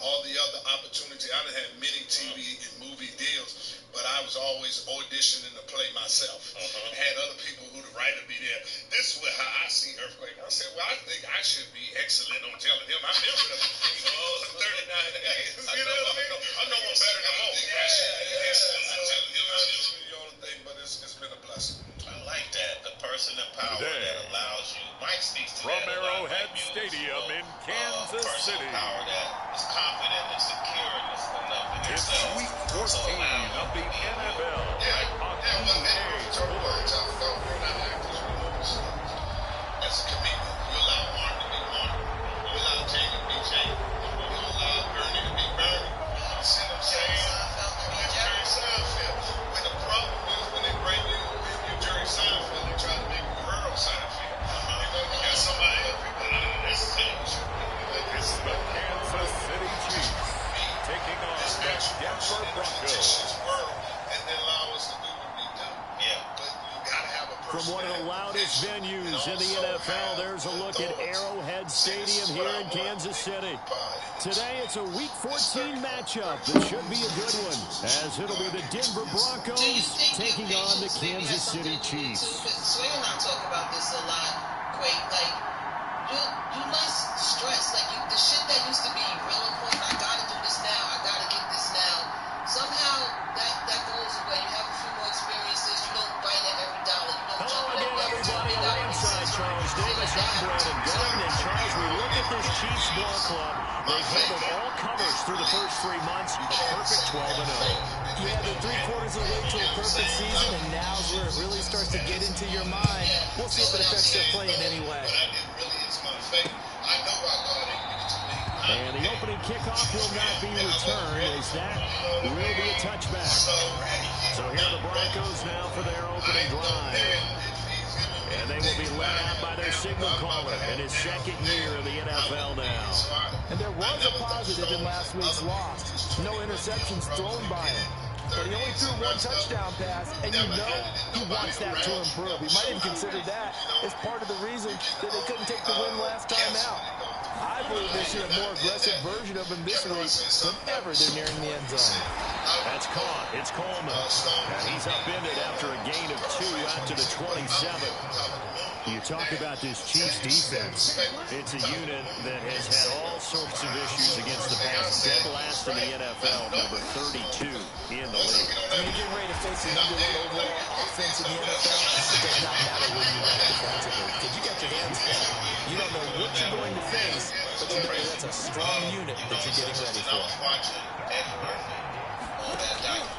all the other opportunity. I done had many TV and movie deals, but I was always auditioning to play myself. I had other people who the writer be there. This is how I see Earthquake. I said, well, I think I should be excellent on telling him. I never, 39 days. I know I'm better than most. Excellent on telling him how this is the only thing, but it's been a blessing. I like that. The person in power that allows you. Mike speaks to from that Arrowhead Stadium in Kansas City. Power that is confident and secure and is enough in it's themselves. Week 14 of the NFL. As a comedian, you allow Mark to be Mark. You allow Jay to be Jay. You allow Bernie to be Bernie. You see what I'm saying? That's Jerry Seinfeld. When the problem is when they bring you in your Jerry Seinfeld, they try to make you Earl Seinfeld. You got somebody else. That's television. It's the Kansas City Chiefs taking on the Denver Broncos. And they allow us to do what we do. But you gotta have a From one of the loudest venues in the NFL, there's a look at Arrowhead Stadium here in Kansas City. Today, it's a Week 14 matchup that should be a good one, as it'll be the Denver Broncos taking on the Kansas City Chiefs. Sway and I talk about this a lot, Quake. Like, you less stress. Like, the shit that used to be real important, I gotta do this now, I gotta get this now. Somehow, that goes away. You have a few more experiences. You don't bite at every dollar. You don't Hello jump at again, every everybody. On inside, Charles Davis. I'm Brandon Gordon. And Charles, we look at this Chiefs ball club. They've handled all covers through the first 3 months. A perfect 12-0. Yeah, they're 3/4 of the way to a perfect season, and now's where it really starts to get into your mind. We'll see if it affects their play in any way. And the opening kickoff will not be returned, as that will be a touchback. So here are the Broncos now for their opening drive. And they will be led out by their signal caller in his second year in the NFL now. And there was a positive in last week's loss. No interceptions thrown by him. But he only threw 1 touchdown pass, and you know he wants that to improve. He might even consider that as part of the reason that they couldn't take the win last time out. I believe they see a more aggressive version of him this week whenever they're nearing the end zone. That's caught. It's Coleman. And he's upended after a gain of 2 out to the 27. You talk about this Chiefs defense. It's a unit that has had all sorts of issues against the pass. Dead last in the NFL, number 32 in the league. I mean, you're getting ready to face the number 1 overall offense in the NFL. It does not matter where you rank defensively, because you got your hands full. You don't know what you're going to face, but you know that's a strong unit that you're getting ready for.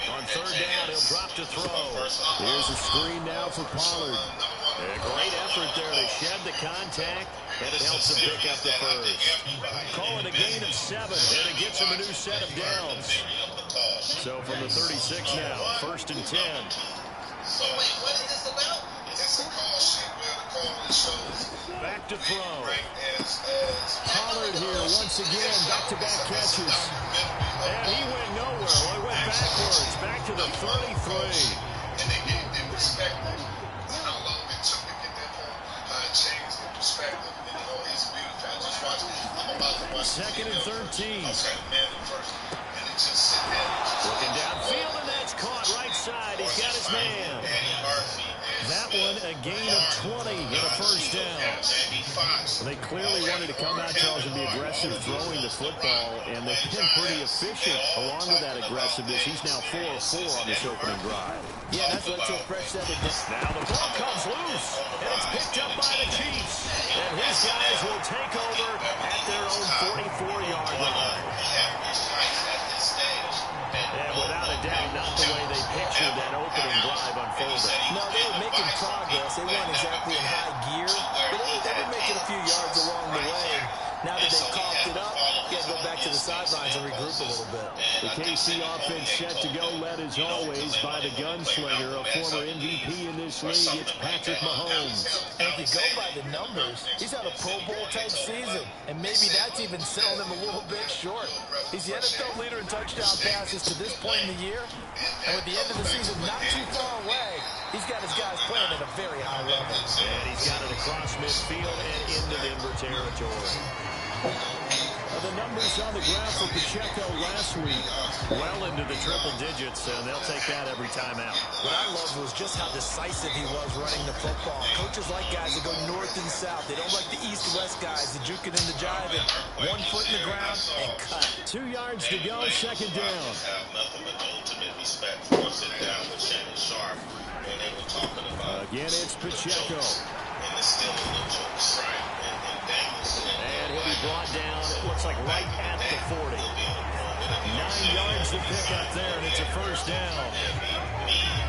On third down, he'll drop to throw. Here's a screen now for Pollard. A great effort there to shed the contact, and it helps him pick up the first. Call it a gain of 7, and it gets him a new set of downs. So from the 36 now, 1st and 10. So wait, what is this about? It's a call sheet where the call shows. Back to throw. Pollard here once again, back-to-back catches. And he went nowhere. Well, he went backwards, back to the 33. And they gave them perspective. How long it took to get that ball. How it changed the perspective. And it's beautiful. I just watched it. I'm about to watch it. 2nd and 13. Okay, man, first. And it just sit there. Looking downfield, and that's caught right side. He's got his man. That one, a gain of 20 and a first down. They clearly wanted to come out, Charles, and be aggressive throwing the football, and they've been pretty efficient along with that aggressiveness. He's now 4 of 4 on this opening drive. Yeah, that's led to a fresh 7. Now the ball comes loose, and it's picked up by the Chiefs. And his guys will take over at their own 44-yard line. And without a doubt, not the way they pictured that opening drive unfolded. No, they were making progress. They weren't exactly in high gear, but they were making a few yards along the way. Now that they've coughed it up, you got to go back to the sidelines and regroup a little bit. The KC offense set to go, led as always by the gunslinger, a former MVP in this league. It's Patrick Mahomes. And if you go by the numbers, he's had a Pro Bowl-type season, and maybe that's even selling him a little bit short. He's the NFL leader in touchdown passes to this point in the year, and with the end of the season not too far away, he's got his guys playing at a very high level. And he's got it across midfield and into Denver territory. The numbers on the ground for Pacheco last week, well into the triple digits, and they'll take that every time out. What I loved was just how decisive he was running the football. Coaches like guys that go north and south. They don't like the east-west guys, the juking and the jiving. 1 foot in the ground and cut. 2 yards to go, second down. Have nothing but the ultimate respect for sitting down with Shannon Sharp when they were talking about. Again, it's Pacheco. And the stealing the jokes, right? And he'll be brought down, it looks like right at the 40. 9 yards to pick up there, and it's a first down.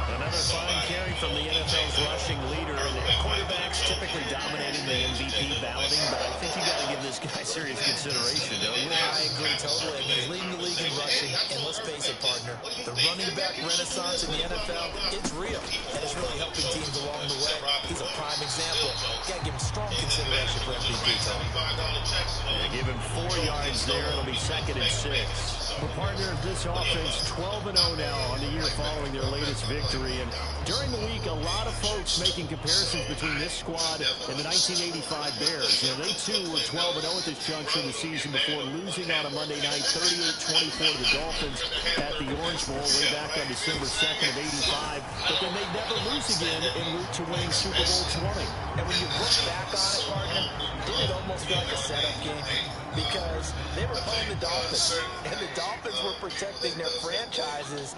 Another fine carry from the NFL's rushing leader. And quarterbacks typically dominating the MVP balloting, but I think you got to give this guy serious consideration, don't you? I agree totally. He's leading the league in rushing, and let's face it, partner, the running back renaissance in the NFL, it's real, and it's really helping teams along the way. He's a prime example. Got to give him strong consideration for MVP, Tony. Yeah, give him 4 yards there. It'll be 2nd and 6. The partner of this offense, 12-0 now on the year following their latest victory. And during the week, a lot of folks making comparisons between this squad and the 1985 Bears. You know, they too were 12-0 at this juncture of the season before losing on a Monday night 38-24 to the Dolphins at the Orange Bowl way back on December 2nd of 85. But then they never lose again en route to winning Super Bowl 20. And when you look back on it, partner, didn't it almost feel like a setup game? Because they were playing the Dolphins, and the Dolphins were protecting their franchise's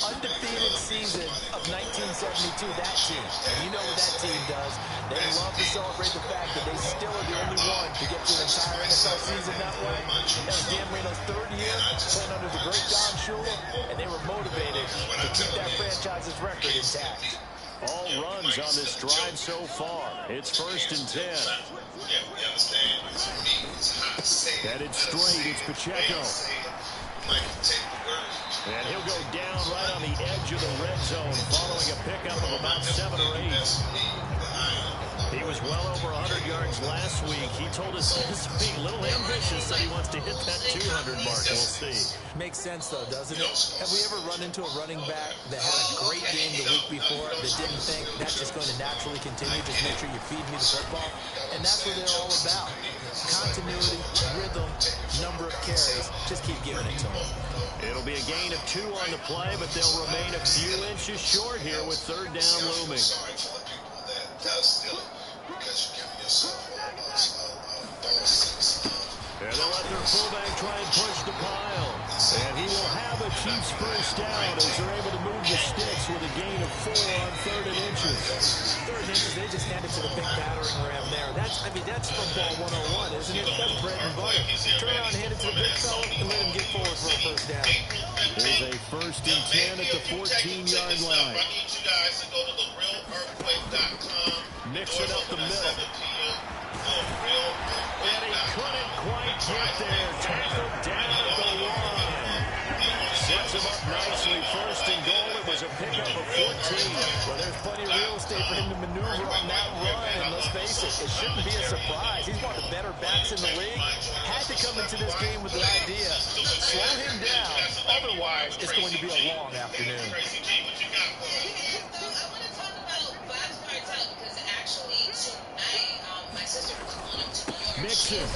undefeated season of 1972, that team. And you know what that team does. They love to celebrate the fact that they still are the only one to get to an entire NFL season that way. That was Dan Marino's 3rd year, playing under the great Don Shula, and they were motivated to keep that franchise's record intact. All runs on this drive so far. It's 1st and 10. Headed straight, it's Pacheco. And he'll go down right on the edge of the red zone following a pickup of about 7 or 8. He was well over 100 yards last week. He told us this week, a little ambitious, that he wants to hit that 200 mark. We'll see. Makes sense, though, doesn't it? Have we ever run into a running back that had a great game the week before that didn't think that's just going to naturally continue? Just make sure you feed me the football. And that's what they're all about. Continuity, rhythm, number of carries. Just keep giving it to them. It'll be a gain of 2 on the play, but they'll remain a few inches short here with 3rd down looming. And they'll let their fullback try and push the pile. And he will have a Chiefs first down as they're able to move the sticks with a gain of 4 on 3rd and inches. 3rd and inches, they just hand it to the big battering ram there. That's football 101, isn't it? That's bread and butter. Turn around, hand it to the big fella, and let him get forward for a first down. There's a 1st and 10 at the 14-yard line. I need you guys to go to therealearthquake.com. Mix it up the middle. And he couldn't quite get there. Tackled down at the 1. Sets him up nicely. 1st and goal. It was a pickup of 14. Well, there's plenty of real estate for him to maneuver on that run. And let's face it, it shouldn't be a surprise. He's one of the better backs in the league. Had to come into this game with the idea, slow him down. Otherwise, it's going to be a long afternoon. Mixon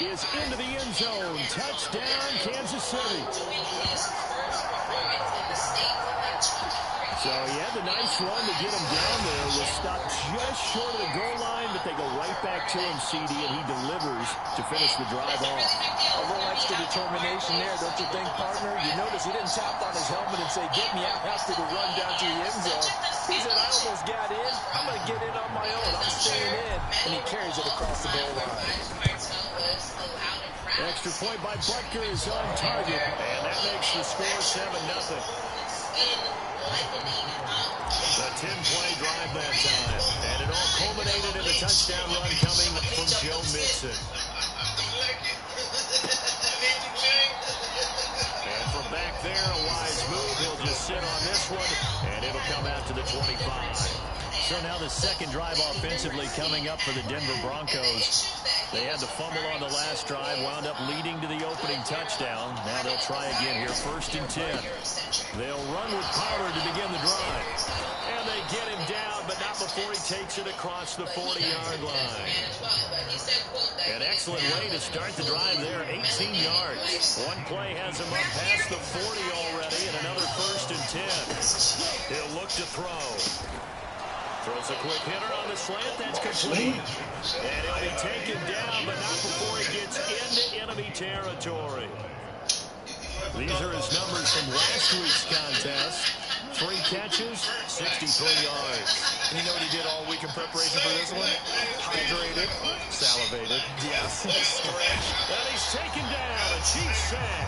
is into the end zone. Touchdown, Kansas City. So he had the nice run to get him down there. Was stopped just short of the goal line, but they go right back to him, CD, and he delivers to finish the drive off. A little extra determination there, don't you think, partner? You notice he didn't tap on his helmet and say, get me out after the run down to the end zone. He said, I almost got in. I'm going to get in on my own. I'm staying in. And he carries it across the goal line. Extra point by Butker is on target, and that makes the score 7-0. The 10-play drive that time, and it all culminated in a touchdown run coming from Joe Mixon. And from back there, a wise move. He'll just sit on this one, and it'll come out to the 25. So now the second drive offensively coming up for the Denver Broncos. They had the fumble on the last drive, wound up leading to the opening touchdown. Now they'll try again here, 1st and 10. They'll run with Pollard to begin the drive. And they get him down, but not before he takes it across the 40-yard line. An excellent way to start the drive there, 18 yards. One play has him up past the 40 already, and another 1st and 10. He'll look to throw. Throws a quick hitter on the slant. That's complete. And he'll be taken down, but not before he gets into enemy territory. These are his numbers from last week's contest. 3 catches, 63 yards. And you know what he did all week in preparation for this one? Hydrated. Salivated. Yes. And he's taken down. A Chiefs sack.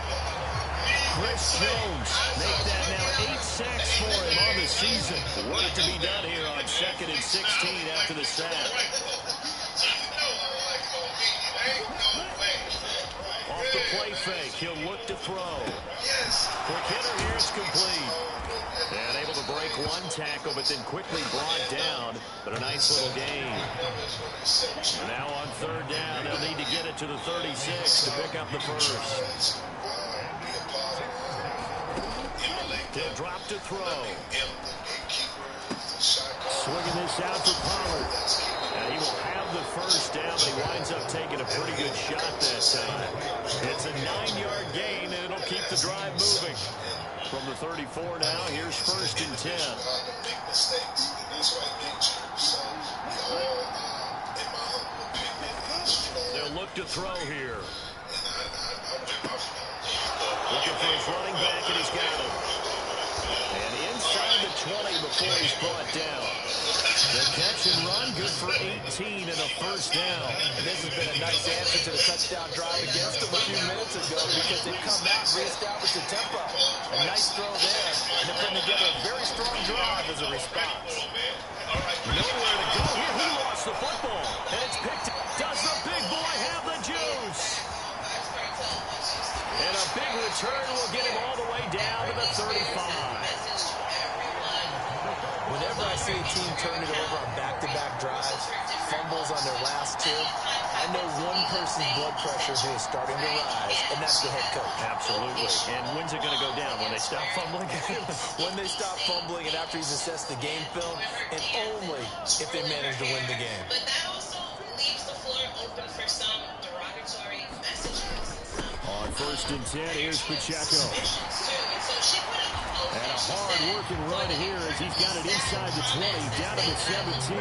Chris Jones make that now 8 sacks for him on the season. Work to be done here on 2nd and 16 after the sack. Off the play fake, he'll look to throw. Quick hitter here, it's complete. And able to break one tackle, but then quickly brought down. But a nice little gain. Now on 3rd down, they'll need to get it to the 36 to pick up the first. They'll drop to throw. Swinging this out for Pollard. And he will have the first down, but he winds up taking a pretty good shot that time. It's a 9-yard gain, and it'll keep the drive moving. From the 34 now, here's 1st and 10. They'll look to throw here. Looking for his running back, and he's got him. And inside the 20 before he's brought down. The catch and run, good for 18 and a first down. And this has been a nice answer to the touchdown drive against them a few minutes ago because they've come out and reestablished the tempo. A nice throw there, and they're putting together a very strong drive as a response. Nowhere to go here. He lost the football, and it's picked up. Does the big boy have the juice? And a big return will get him all the way down to the 35. Whenever I see a team turn it over on back-to-back drives, fumbles on their last 2, I know one person's blood pressure who is starting to rise, and that's the head coach. Absolutely. And when's it going to go down? When they stop fumbling? When they stop fumbling and after he's assessed the game film, and only if they manage to win the game. But that also leaves the floor open for some derogatory messages. On 1st and 10, here's Pacheco. And a hard-working run here as he's got it inside the 20, down to the 17.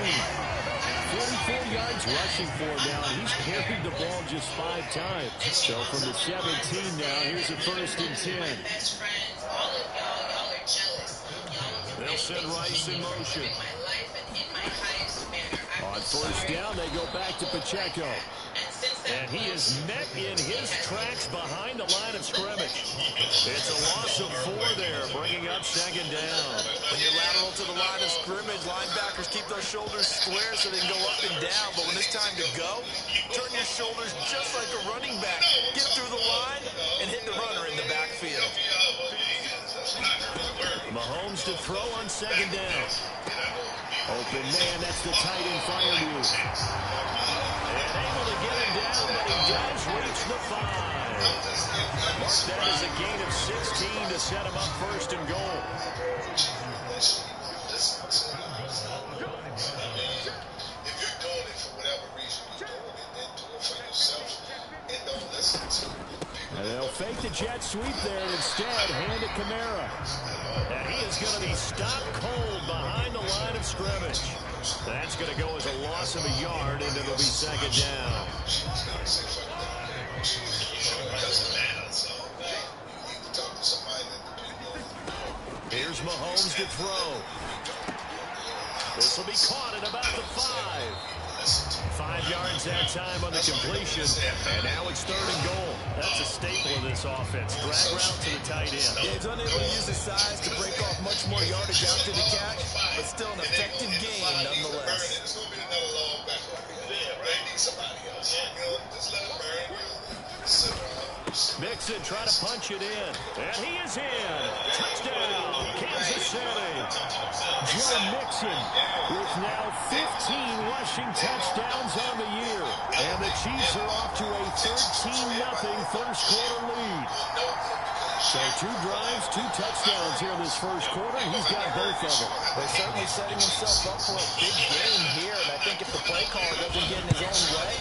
44 yards rushing for him now. He's carried the ball just 5 times. So from the 17 now, here's a 1st and 10. They'll send Rice in motion. On 1st down, they go back to Pacheco. And he is met in his tracks behind the line of scrimmage. It's a loss of 4 there, bringing up 2nd down. When you're lateral to the line of scrimmage, linebackers keep those shoulders square so they can go up and down. But when it's time to go, turn your shoulders just like a running back. Get through the line and hit the runner in the backfield. Mahomes to throw on 2nd down. Open man, that's the tight end fire move. And able to get him down, but he does reach the 5. Mark that as a gain of 16 to set him up 1st and goal. If you're doing it for whatever reason you're doing it, then do it for yourself and don't listen to people. And they'll fake the jet sweep there and instead hand it Kamara. And he is going to be stopped cold behind the line of scrimmage. That's going to go as a loss of a yard, and it'll be 2nd down. Here's Mahomes to throw. This will be caught at about the 5. 5 yards that time on the completion, and now it's 3rd and goal. That's a staple of this offense. Drag route to the tight end. Yeah, he's unable to use his size to break off much more yardage after the catch, but still an effective game nonetheless. It's going to be another long back. They need somebody else. Just let it burn. Sit around. Mixon trying to punch it in. And he is in. Touchdown, Kansas City. Joe Mixon with now 15 rushing touchdowns on the year. And the Chiefs are off to a 13-0 first quarter lead. So 2 drives, 2 touchdowns here in this first quarter. He's got both of them. They're certainly setting himself up for a big game here. And I think if the play caller doesn't get in his own way,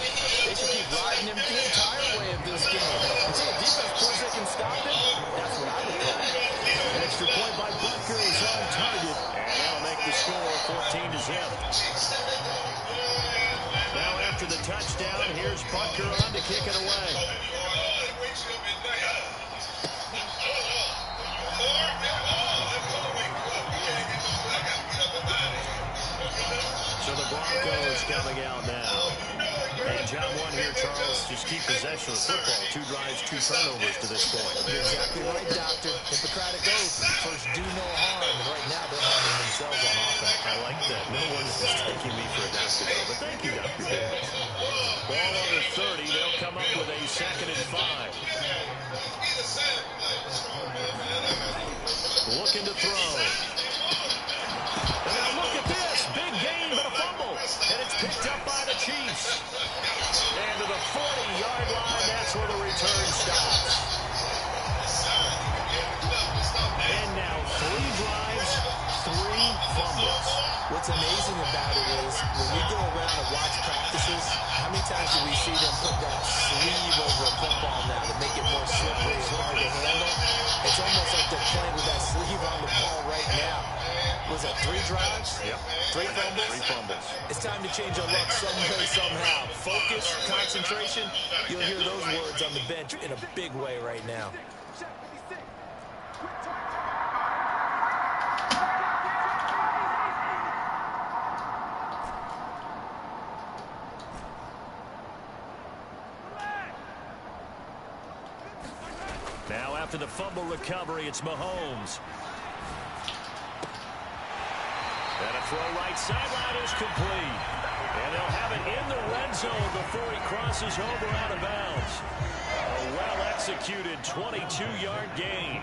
they should keep riding him the entire way of this game. Until the defense proves they can stop him, that's what I would call. An extra point by Butker is on target. And that'll make the score 14-0. Now after the touchdown, here's Butker on to kick it away. So the Broncos coming out now. And job one here, Charles, just keep possession of the football. 2 drives, 2 turnovers to this point. You're exactly right, Doctor. Hippocratic oath. First, do no harm. And right now, they're harming themselves on offense. I like that. No one is taking me for a doctor, though. But thank you, Dr. Davis. Ball under 30. They'll come up with a 2nd and 5. Looking to throw. And now look at this. Big gain, but a fumble. And it's picked up by the Chiefs. And to the 40-yard line, that's where the return stops. And now 3 drives, 3 fumbles. What's amazing about it is when we go around and watch practices, how many times do we see them put that sleeve over a football now to make it more slippery and hard to handle? It's almost like they're playing with that sleeve on the ball right now. Was that 3 drives? Yep. 3 fumbles? 3 fumbles. It's time to change our luck some way, somehow. Focus, concentration. You'll hear those words on the bench in a big way right now. Now after the fumble recovery, it's Mahomes. And a throw right sideline is complete. And they'll have it in the red zone before he crosses over out of bounds. A well-executed 22-yard gain.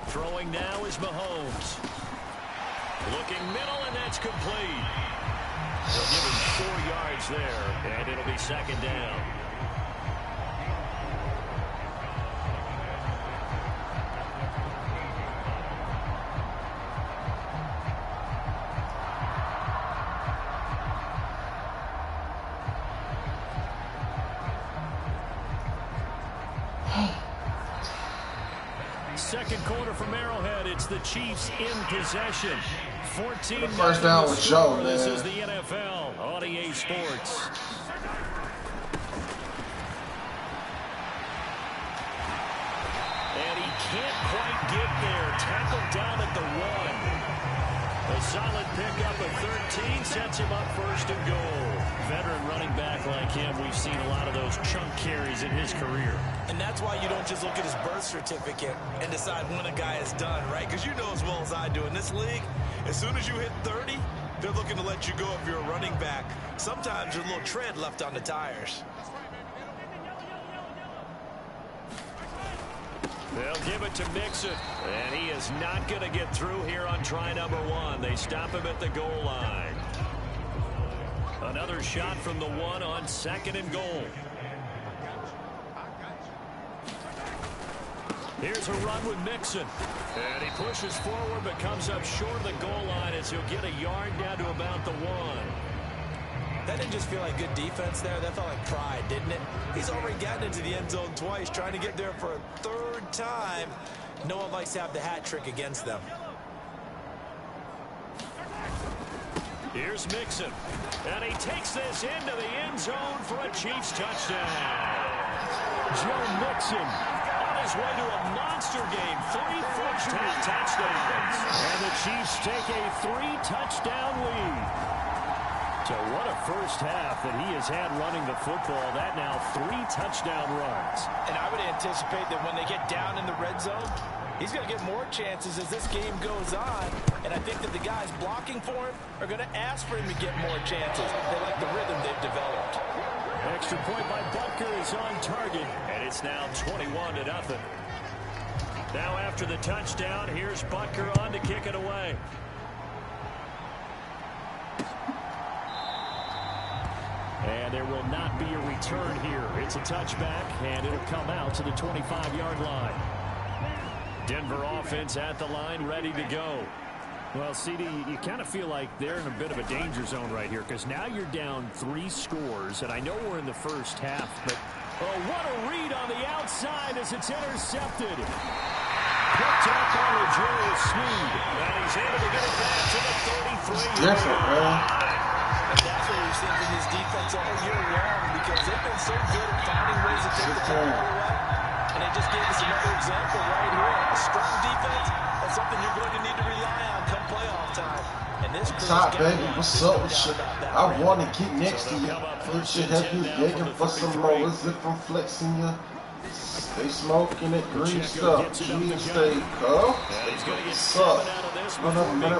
Throwing now is Mahomes. Looking middle, and that's complete. They'll give him 4 yards there, and it'll be 2nd down. Second quarter from Arrowhead. It's the Chiefs in possession. 14. The first down was Joe, man. This is the NFL on EA Sports. And he can't quite get there. Tackled down at the 1. A solid pickup of 13 sets him up 1st and goal. Veteran running back like him, we've seen a lot of those chunk carries in his career. And that's why you don't just look at his birth certificate and decide when a guy is done, right? Because you know as well as I do, in this league, as soon as you hit 30, they're looking to let you go if you're a running back. Sometimes there's a little tread left on the tires. They'll give it to Mixon, and he is not going to get through here on try number 1. They stop him at the goal line. Another shot from the 1 on 2nd and goal. Here's a run with Mixon. And he pushes forward but comes up short of the goal line as he'll get a yard down to about the 1. That didn't just feel like good defense there. That felt like pride, didn't it? He's already gotten into the end zone twice, trying to get there for a 3rd time. No one likes to have the hat trick against them. Here's Mixon. And he takes this into the end zone for a Chiefs touchdown. Joe Mixon on his way to a monster game. 3 first-half touchdowns. And the Chiefs take a 3-touchdown lead. So what a first half that he has had running the football. That now 3 touchdown runs. And I would anticipate that when they get down in the red zone, He's going to get more chances as this game goes on, and I think that the guys blocking for him are going to ask for him to get more chances. They like the rhythm they've developed. Extra point by Butker is on target, and it's now 21-0. Now after the touchdown, here's Butker on to kick it away. And there will not be a return here. It's a touchback, and it'll come out to the 25-yard line. Denver offense at the line, ready to go. Well, CD, you kind of feel like they're in a bit of a danger zone right here because now you're down 3 scores, and I know we're in the first half, but oh, what a read on the outside as it's intercepted. Picked up by Julius Sneed, and he's able to get it back to the 33. Different, man. And that's what we've seen from this defense all year long because they've been so good at finding ways to take the football away. And they just gave us another example right here. A strong defense, that's something you're going to need to rely on come playoff time. And this What's up, baby? What's up with you? I want to get next to you. It should have you begging for some more. Is it from flexing you? Stay smoking it, green stuff. Green steak, huh? What's up? What up, man?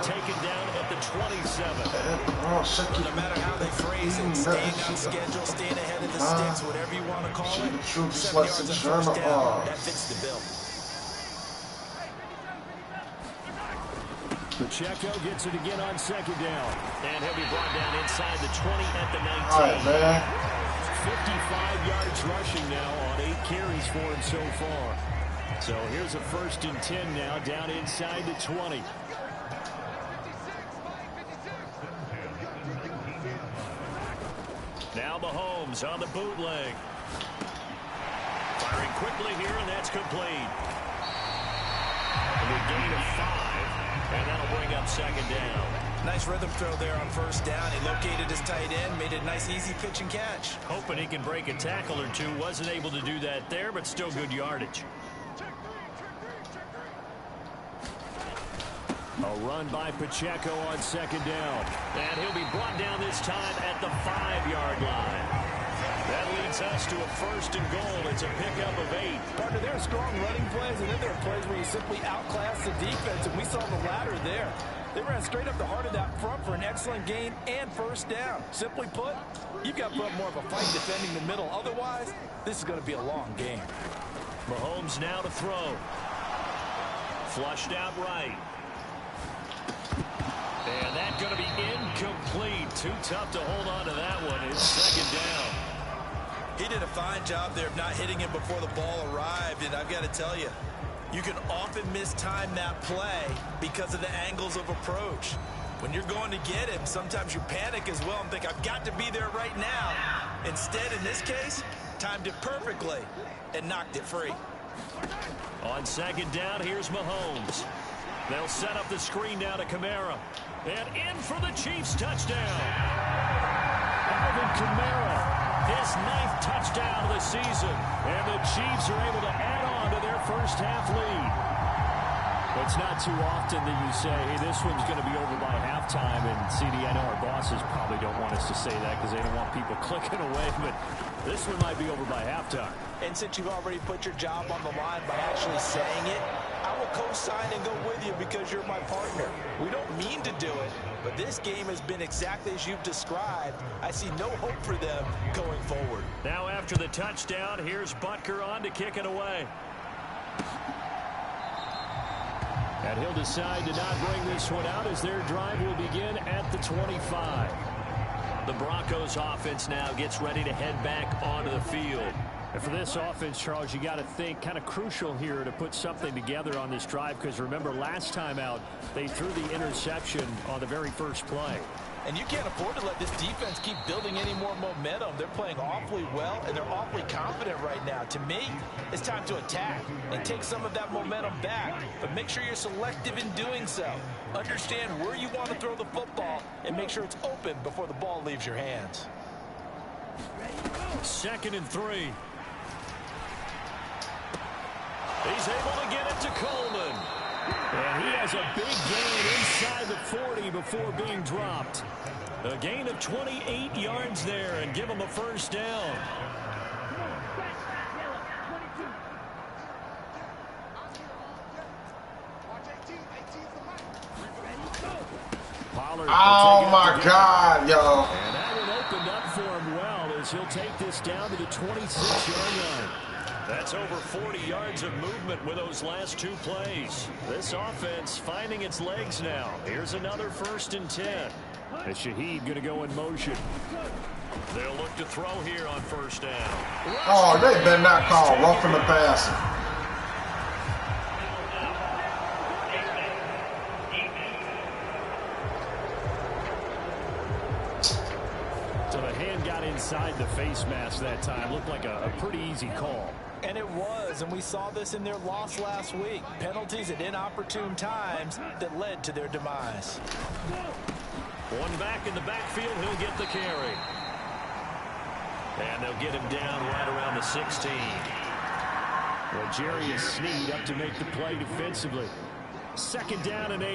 Oh, shake it. No matter how they phrase it, staying on schedule, staying ahead of the sticks, whatever you want to call it. The truth just like some German that fits the bill. Pacheco gets it again on second down. And he'll be brought down inside the 20 at the 19. All right, man. 55 yards rushing now on 8 carries for him so far. So here's a 1st and 10 now down inside the 20. Now Mahomes on the bootleg. Firing quickly here, and that's complete. And a gain of 5, and that'll bring up second down. Nice rhythm throw there on 1st down. He located his tight end, made it a nice, easy pitch and catch. Hoping he can break a tackle or two. Wasn't able to do that there, but still good yardage. A run by Pacheco on second down. And he'll be brought down this time at the 5-yard line. That leads us to a 1st and goal. It's a pickup of 8. Partner, there are strong running plays, and then there are plays where you simply outclass the defense, and we saw the latter there. They ran straight up the heart of that front for an excellent gain and 1st down. Simply put, you've got to put up more of a fight defending the middle. Otherwise, this is going to be a long game. Mahomes now to throw. Flushed out right. And that's going to be incomplete. Too tough to hold on to that one. It's second down. He did a fine job there of not hitting him before the ball arrived, and I've got to tell you, you can often mistime that play because of the angles of approach. When you're going to get him, sometimes you panic as well and think, I've got to be there right now. Instead, in this case, timed it perfectly and knocked it free. On second down, here's Mahomes. They'll set up the screen now to Kamara. And in for the Chiefs touchdown. Alvin Kamara, his 9th touchdown of the season. And the Chiefs are able to add on to their first half lead. It's not too often that you say, hey, this one's going to be over by halftime. And, CD, I know our bosses probably don't want us to say that because they don't want people clicking away. But this one might be over by halftime. And since you've already put your job on the line by actually saying it, I will co-sign and go with you because you're my partner. We don't mean to do it, but this game has been exactly as you've described. I see no hope for them going forward. Now after the touchdown, here's Butker on to kick it away. And he'll decide to not bring this one out as their drive will begin at the 25. The Broncos offense now gets ready to head back onto the field. And for this offense, Charles, you got to think kind of crucial here to put something together on this drive because remember last time out they threw the interception on the very first play. And you can't afford to let this defense keep building any more momentum. They're playing awfully well, and they're awfully confident right now. To me, it's time to attack and take some of that momentum back. But make sure you're selective in doing so. Understand where you want to throw the football and make sure it's open before the ball leaves your hands. 2nd and 3. He's able to get it to Coleman. And he has a big gain inside the 40 before being dropped. A gain of 28 yards there and give him a 1st down. Ballard. Oh, my God, yo. And that one opened up for him well as he'll take this down to the 26-yard line. That's over 40 yards of movement with those last two plays. This offense finding its legs now. Here's another 1st and 10. And Shaheed going to go in motion. They'll look to throw here on 1st down. Oh, they better not call roughing the passer. So the hand got inside the face mask that time. Looked like a pretty easy call. And it was, and we saw this in their loss last week. Penalties at inopportune times that led to their demise. One back in the backfield, he'll get the carry. And they'll get him down right around the 16. Well, Jerry is Sneed up to make the play defensively. 2nd down and 8.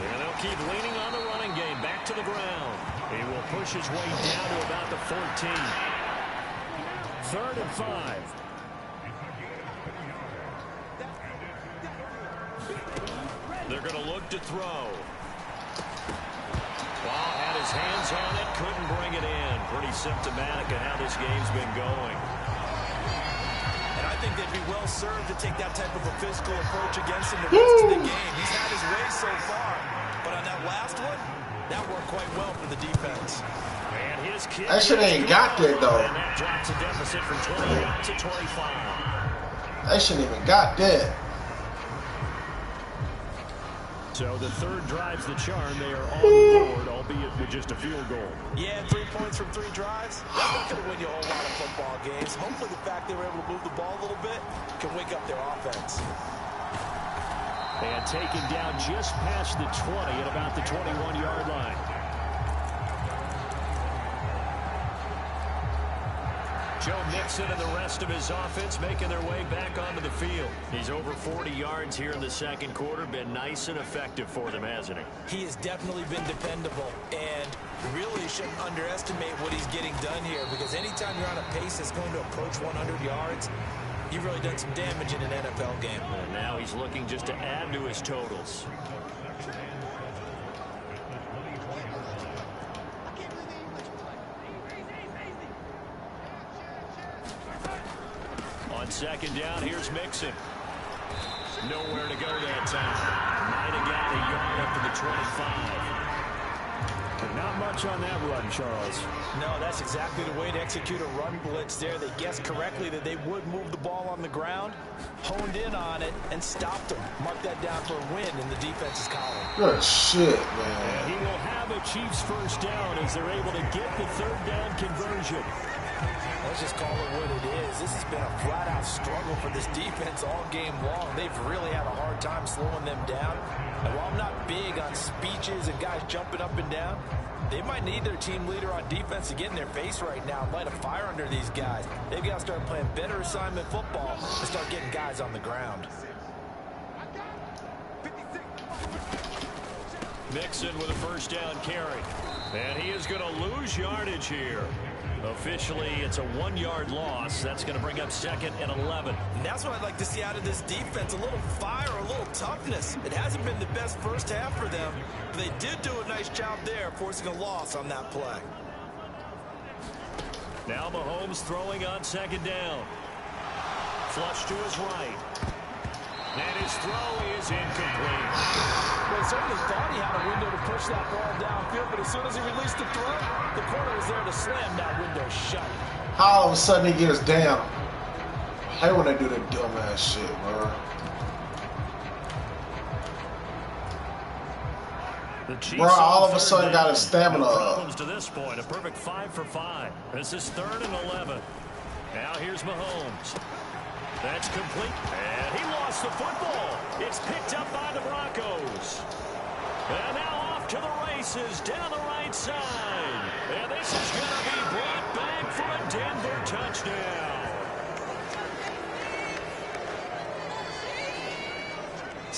And they'll keep leaning on the running game. Back to the ground. He will push his way down to about the 14. 3rd and 5. They're going to look to throw. Well, had his hands on it, couldn't bring it in. Pretty symptomatic of how this game's been going. And I think they'd be well served to take that type of a physical approach against him the rest of the game. He's had his way so far. But on that last one, that worked quite well for the defense. And his kick That shit ain't got that, though. And that drops a deficit from 28 to 25. They shouldn't even got that. So the 3rd drives the charm. They are on the board, albeit with just a field goal. Yeah, 3 points from 3 drives. That's not going to win you a whole lot of football games. Hopefully the fact they were able to move the ball a little bit can wake up their offense. And taken down just past the 20 at about the 21-yard line. Joe Mixon and the rest of his offense making their way back onto the field. He's over 40 yards here in the 2nd quarter. Been nice and effective for them, hasn't he? He has definitely been dependable, and really shouldn't underestimate what he's getting done here, because anytime you're on a pace that's going to approach 100 yards, you've really done some damage in an NFL game. And now he's looking just to add to his totals. On 2nd down, here's Mixon. Nowhere to go that time. Might have got a yard up to the 25. Not much on that run, Charles. No, that's exactly the way to execute a run blitz there. They guessed correctly that they would move the ball on the ground, honed in on it, and stopped them. Mark that down for a win in the defense's column. Good shit, And man. he will have a Chiefs 1st down as they're able to get the 3rd down conversion. Let's just call it what it is. This has been a flat-out struggle for this defense all game long. They've really had a hard time slowing them down. And while I'm not big on speeches and guys jumping up and down, they might need their team leader on defense to get in their face right now and light a fire under these guys. They've got to start playing better assignment football and start getting guys on the ground. Mixon with a 1st down carry. And he is going to lose yardage here. Officially, it's a 1-yard loss. That's going to bring up 2nd and 11. And that's what I'd like to see out of this defense. A little fire, a little toughness. It hasn't been the best 1st half for them, but they did do a nice job there forcing a loss on that play. Now Mahomes throwing on 2nd down. Flush to his right. And his throw is incomplete. Well, he certainly thought he had a window to push that ball downfield, but as soon as he released the throw, the corner was there to slam that window shut. How all of a sudden he gets down? I hate when they do that dumbass shit, bro. The Chiefs Bro, all of a on sudden 3rd got down. his stamina No up. problems to this point. A perfect 5 for 5. This is 3rd and 11. Now here's Mahomes. That's complete. And he lost the football. It's picked up by the Broncos. And now off to the races down the right side. And this is going to be brought back for a Denver touchdown.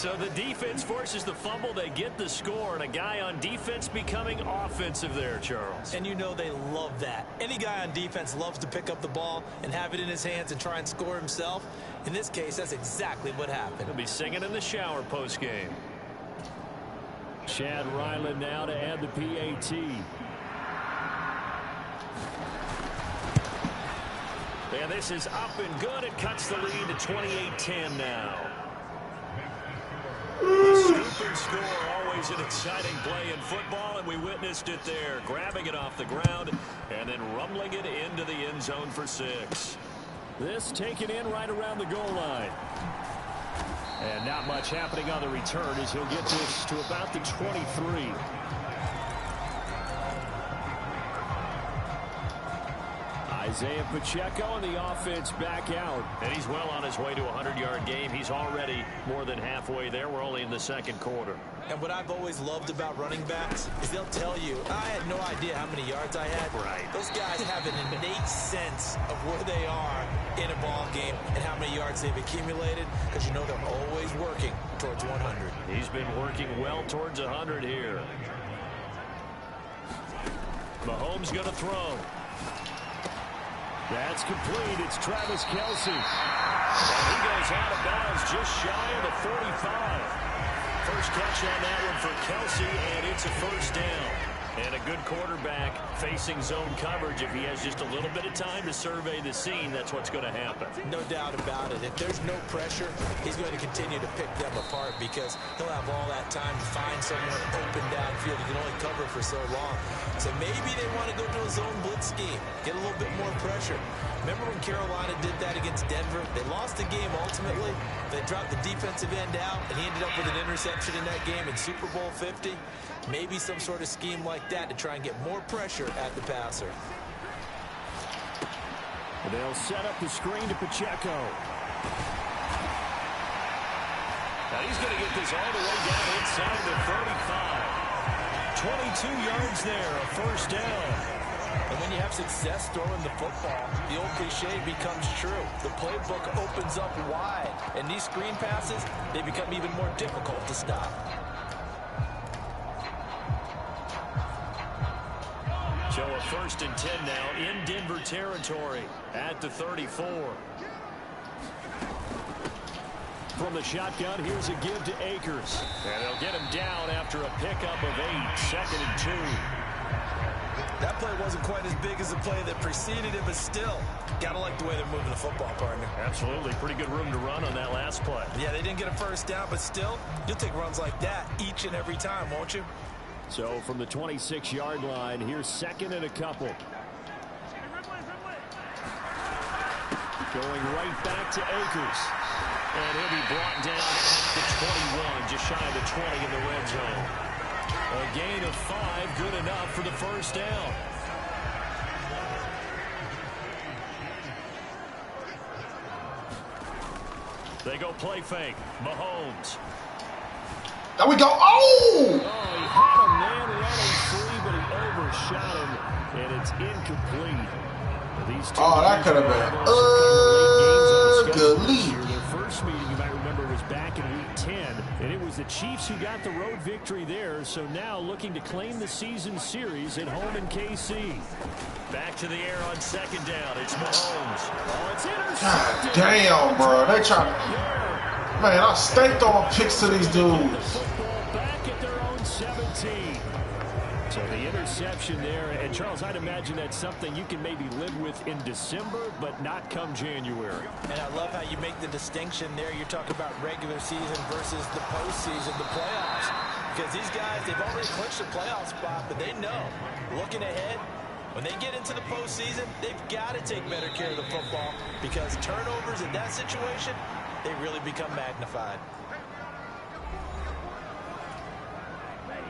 So the defense forces the fumble. They get the score, and a guy on defense becoming offensive there, Charles. And you know they love that. Any guy on defense loves to pick up the ball and have it in his hands and try and score himself. In this case, that's exactly what happened. He'll be singing in the shower postgame. Chad Ryland now to add the PAT. And this is up and good. It cuts the lead to 28-10 now. The scoop and score, always an exciting play in football, and we witnessed it there. Grabbing it off the ground and then rumbling it into the end zone for 6. This taken in right around the goal line. And not much happening on the return as he'll get this to about the 23. Isaiah Pacheco and the offense back out. And he's well on his way to a 100-yard game. He's already more than halfway there. We're only in the second quarter. And what I've always loved about running backs is they'll tell you, I had no idea how many yards I had. Right. Those guys have an innate sense of where they are in a ball game and how many yards they've accumulated, because you know they're always working towards 100. He's been working well towards 100 here. Mahomes going to throw. That's complete. It's Travis Kelce. And he goes out of bounds just shy of the 45. First catch on that one for Kelce, and it's a first down. And a good quarterback facing zone coverage. If he has just a little bit of time to survey the scene, that's what's going to happen. No doubt about it. If there's no pressure, he's going to continue to pick them apart because he'll have all that time to find someone open downfield. He can only cover for so long. So maybe they want to go to a zone blitz scheme, get a little bit more pressure. Remember when Carolina did that against Denver? They lost the game ultimately. They dropped the defensive end out, and he ended up with an interception in that game in Super Bowl 50. Maybe some sort of scheme like that to try and get more pressure at the passer. They'll set up the screen to Pacheco. Now he's going to get this all the way down inside the 35. 22 yards there, a first down. And when you have success throwing the football, the old cliche becomes true. The playbook opens up wide, and these screen passes, they become even more difficult to stop. So a 1st and 10 now in Denver territory at the 34. From the shotgun, here's a give to Akers. And they'll get him down after a pickup of 8, 2nd and 2. That play wasn't quite as big as the play that preceded it, but still, gotta like the way they're moving the football, partner. Absolutely. Pretty good room to run on that last play. Yeah, they didn't get a first down, but still, you'll take runs like that each and every time, won't you? So from the 26-yard line, here's 2nd and a couple. Going right back to Akers. And he'll be brought down at the 21, just shy of the 20 in the red zone. A gain of 5, good enough for the first down. They go play fake. Mahomes. There we go. Oh! Oh, he had a man running free, but he overshot him, and it's incomplete. These two that could have been ugly. Their first meeting, you might remember, was back in Week 10, and it was the Chiefs who got the road victory there, so now looking to claim the season series at home in KC. Back to the air on 2nd down. It's Mahomes. Oh, it's intercepted. God damn, bro. They trying to... Man, I stay throwing picks to these dudes. Back at their own 17. So the interception there, and Charles, I'd imagine that's something you can maybe live with in December, but not come January. And I love how you make the distinction there. You're talking about regular season versus the postseason, the playoffs. Because these guys, they've already clinched a playoff spot, but they know, looking ahead, when they get into the postseason, they've got to take better care of the football because turnovers in that situation, they really become magnified.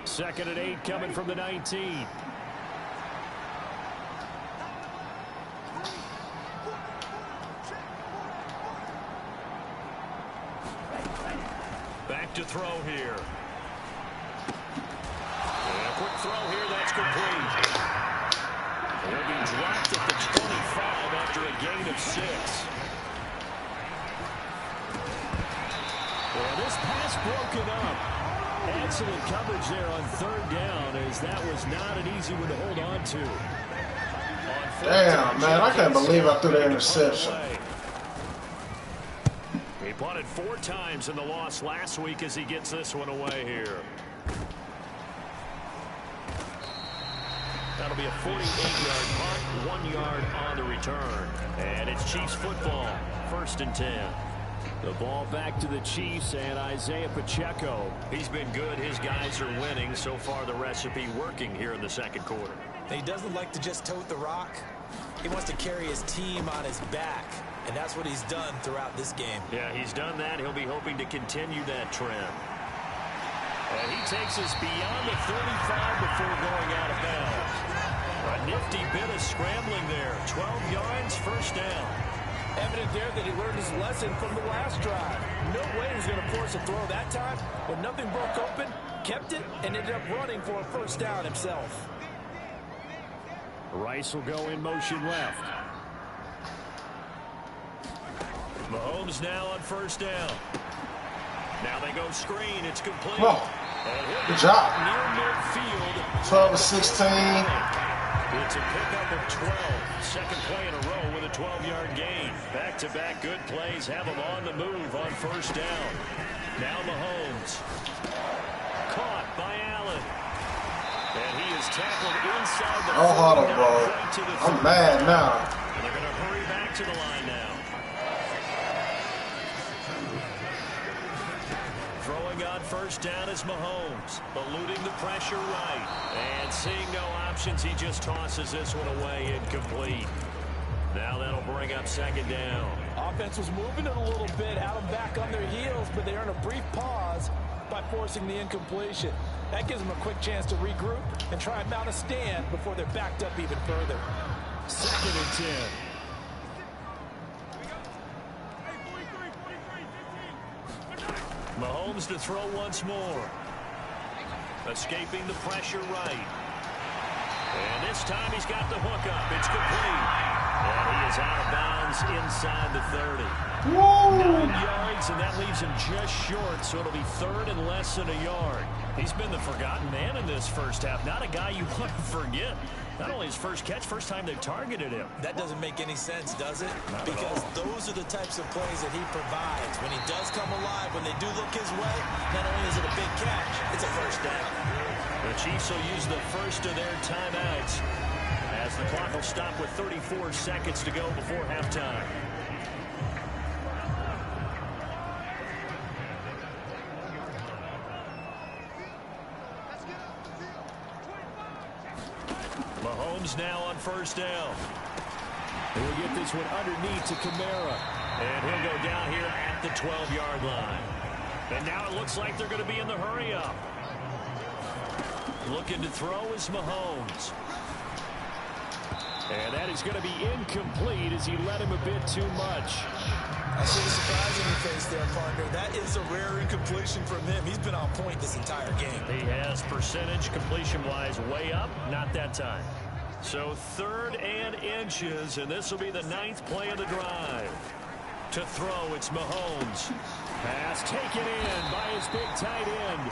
2nd and 8 coming from the 19. Back to throw here. And a quick throw here, that's complete. He'll be dropped at the 25 after a gain of 6. Well, this pass broken up. Excellent coverage there on third down, as that was not an easy one to hold on to. Damn, man, I can't believe I threw that interception. He punted 4 times in the loss last week as he gets this one away here. That'll be a 48-yard punt, 1 yard on the return. And it's Chiefs football, 1st and 10. The ball back to the Chiefs and Isaiah Pacheco. He's been good. His guys are winning. So far, the recipe working here in the second quarter. He doesn't like to just tote the rock. He wants to carry his team on his back, and that's what he's done throughout this game. Yeah, he's done that. He'll be hoping to continue that trend. And he takes us beyond the 35 before going out of bounds. A nifty bit of scrambling there. 12 yards, 1st down. Evident there that he learned his lesson from the last drive. No way he was going to force a throw that time, but nothing broke open, kept it, and ended up running for a 1st down himself. Rice will go in motion left. Mahomes now on 1st down. Now they go screen. It's complete. Oh, good job. Near midfield. 12 of 16. It's a pickup of 12. Second play in a row with a 12-yard gain. Back-to-back good plays have him on the move on 1st down. Now Mahomes. Caught by Allen. And he is tackled inside the 49 bro. I'm mad now. And they're going to hurry back to the line now. Throwing on 1st down is Mahomes, eluding the pressure right. And seeing no options, he just tosses this one away, incomplete. Now that'll bring up 2nd down. Offense was moving it a little bit, had them back on their heels, but they earned a brief pause by forcing the incompletion. That gives them a quick chance to regroup and try and mount a stand before they're backed up even further. 2nd and 10. Mahomes to throw once more. Escaping the pressure right. And this time he's got the hook up. It's complete. And he is out of bounds inside the 30. Woo! 9 yards, and that leaves him just short, so it'll be 3rd and less than a yard. He's been the forgotten man in this 1st half. Not a guy you want to forget. Not only his first catch, first time they've targeted him. That doesn't make any sense, does it? Not because those are the types of plays that he provides. When he does come alive, when they do look his way, not only is it a big catch, it's a 1st down. The Chiefs will use the first of their timeouts as the clock will stop with 34 seconds to go before halftime. Mahomes now on 1st down. He'll get this one underneath to Kamara. And he'll go down here at the 12-yard line. And now it looks like they're going to be in the hurry-up. Looking to throw is Mahomes. And that is going to be incomplete as he led him a bit too much. I see the surprise in your face there, partner. That is a rare incompletion from him. He's been on point this entire game. He has percentage completion-wise way up. Not that time. So 3rd and inches, and this will be the 9th play of the drive. To throw, it's Mahomes. Pass taken in by his big tight end.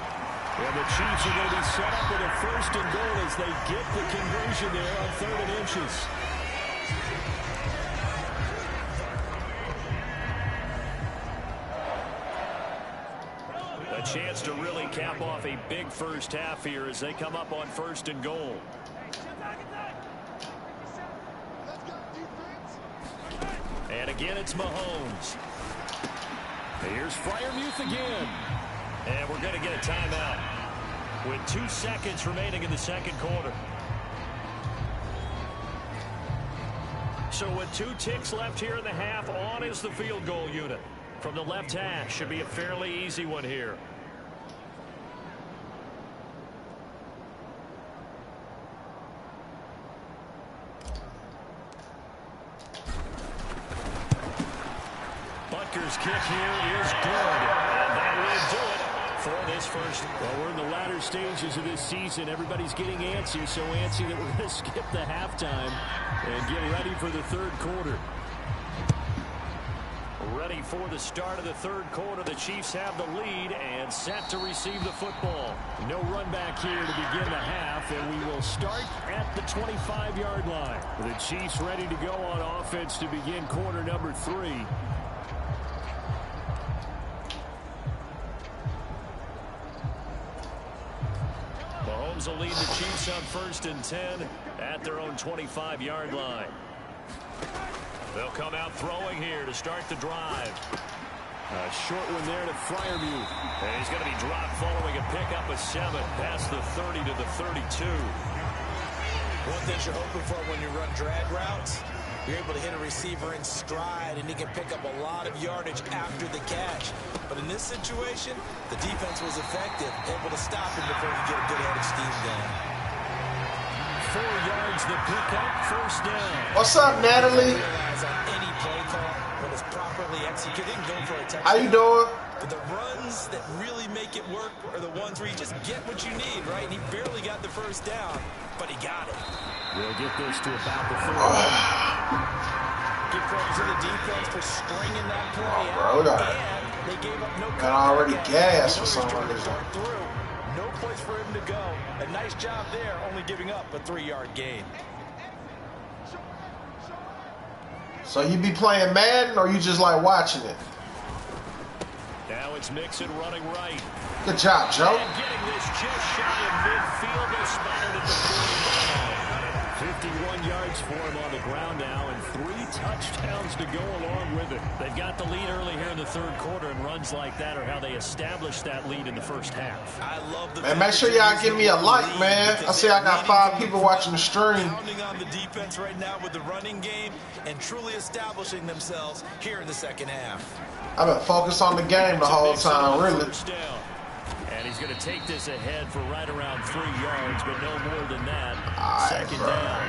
And the Chiefs are going to be set up with a 1st and goal as they get the conversion there on 3rd and inches. A chance to really cap off a big 1st half here as they come up on 1st and goal. And again, it's Mahomes. Here's Freiermuth again. And we're going to get a timeout with 2 seconds remaining in the second quarter. So with 2 ticks left here in the half, on is the field goal unit. From the left hash, should be a fairly easy one here. Butker's kick here is good. And that will do it for this first. Well, we're in the latter stages of this season. Everybody's getting antsy, so antsy that we're going to skip the halftime and get ready for the 3rd quarter. Ready before the start of the third quarter. The Chiefs have the lead and set to receive the football. No run back here to begin the half, and we will start at the 25-yard line. The Chiefs ready to go on offense to begin quarter number 3. Mahomes will lead the Chiefs on 1st and 10 at their own 25-yard line. They'll come out throwing here to start the drive. A short one there to Freiermuth. And he's going to be dropped following a pickup of 7 past the 30 to the 32. One thing you're hoping for when you run drag routes, you're able to hit a receiver in stride, and he can pick up a lot of yardage after the catch. But in this situation, the defense was effective, able to stop him before he get a good head of steam down. 4 yards the pickup, 1st down. What's up, Natalie? Any play call, when it's properly executed, go for a touchdown. How you doing? But the runs that really make it work are the ones where you just get what you need, right? And he barely got the 1st down, but he got it. We'll get this to about the 30. Give credit to the defense for stringing that play out. And they gave up no got already gassed for some reason. No place for him to go. A nice job there, only giving up a 3-yard gain. So you be playing Madden, or you just like watching it? Now it's Mixon running right. Good job, Joe. And getting this just shy of midfield. They spotted at the 49. 51 yards for him on the ground now, and 3 touchdowns to go along with it. They've got the lead early here in the third quarter, and runs like that are how they establish that lead in the first half. I love the man, make sure y'all give me a like, man. I see I got 5 people watching the stream. Pounding on the defense right now with the running game and truly establishing themselves here in the second half. I've been focused on the game the whole time, really. And he's going to take this ahead for right around 3 yards, but no more than that. Second down.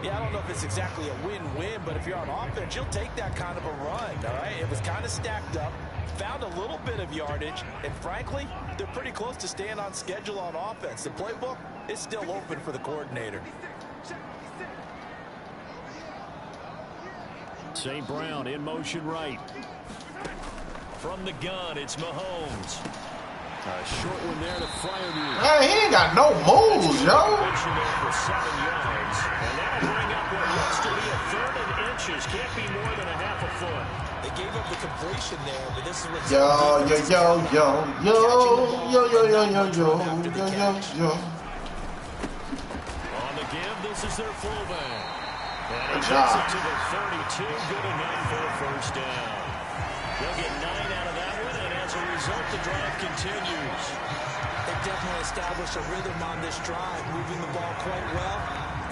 Yeah, I don't know if it's exactly a win-win, but if you're on offense, you'll take that kind of a run, all right? It was kind of stacked up, found a little bit of yardage, and frankly, they're pretty close to staying on schedule on offense. The playbook is still open for the coordinator. St. Brown in motion right. From the gun, it's Mahomes. A short one there to Freiermuth. Hey, he ain't got no moves, yo. For 7 yards. And that'll bring up what looks to be a 3rd and inches. Can't be more than a half a foot. They gave up the completion there, but this is what... Yo. On the give, this is their fullback. And he Good takes job. it to the 32. Good enough for a 1st down. They'll get 9 out of that one, and as a result, the drive continues. They definitely established a rhythm on this drive, moving the ball quite well.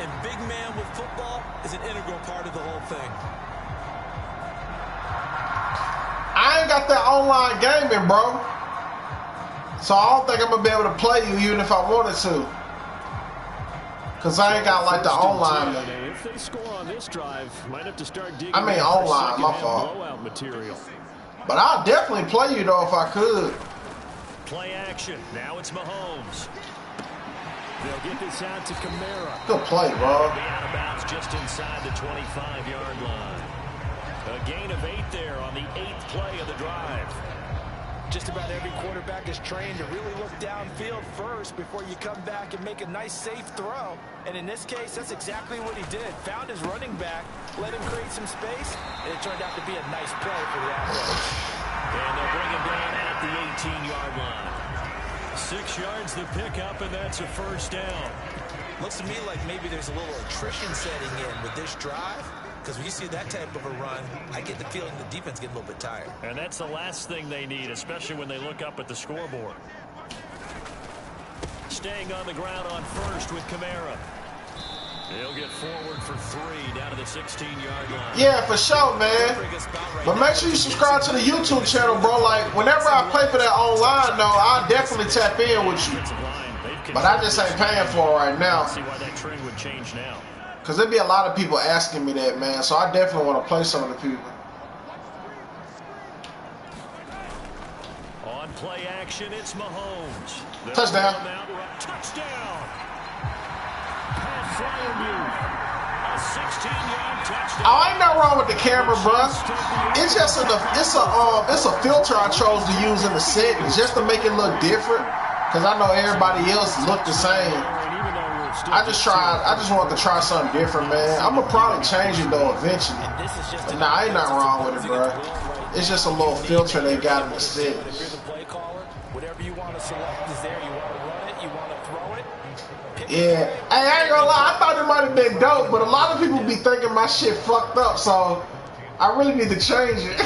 And big man with football is an integral part of the whole thing. I ain't got that online gaming, bro. So I don't think I'm going to be able to play you even if I wanted to. Because I ain't got like the online. If they score on this drive, might have to start digging. I mean online, my fault. Blowout material. But I'll definitely play you, though, if I could. Play action. Now it's Mahomes. They'll get this out to Kamara. Good play, bro. Be out of bounds just inside the 25-yard line. A gain of 8 there on the 8th play of the drive. Just about every quarterback is trained to really look downfield first before you come back and make a nice, safe throw. And in this case, that's exactly what he did. Found his running back, let him create some space, and it turned out to be a nice play for the Athletics. And they'll bring him down at the 18-yard line. 6 yards the pickup, and that's a 1st down. Looks to me like maybe there's a little attrition setting in with this drive. Because when you see that type of a run, I get the feeling the defense getting a little bit tired. And that's the last thing they need, especially when they look up at the scoreboard. Staying on the ground on 1st with Kamara. He'll get forward for 3 down to the 16-yard line. Yeah, for sure, man. But make sure you subscribe to the YouTube channel, bro. Like, whenever I play for that online, though, I'll definitely tap in with you. But I just ain't paying for it right now. See why that trend would change now. Because there'd be a lot of people asking me that, man. So I definitely want to play some of the people. On play action, it's Mahomes. Touchdown. Touchdown. Freiermuth. A Oh, ain't nothing wrong with the camera, bro. It's just it's a filter I chose to use in the settings just to make it look different. Cause I know everybody else look the same. I just wanted to try something different, man. I'm gonna probably change it though eventually. But nah, ain't nothing wrong with it, bro. It's just a little filter they got in the settings. Whatever you want to select is there. You want to run it, you want to throw it. Yeah. Hey, I ain't gonna lie, I thought it might have been dope, but a lot of people be thinking my shit fucked up, so I really need to change it.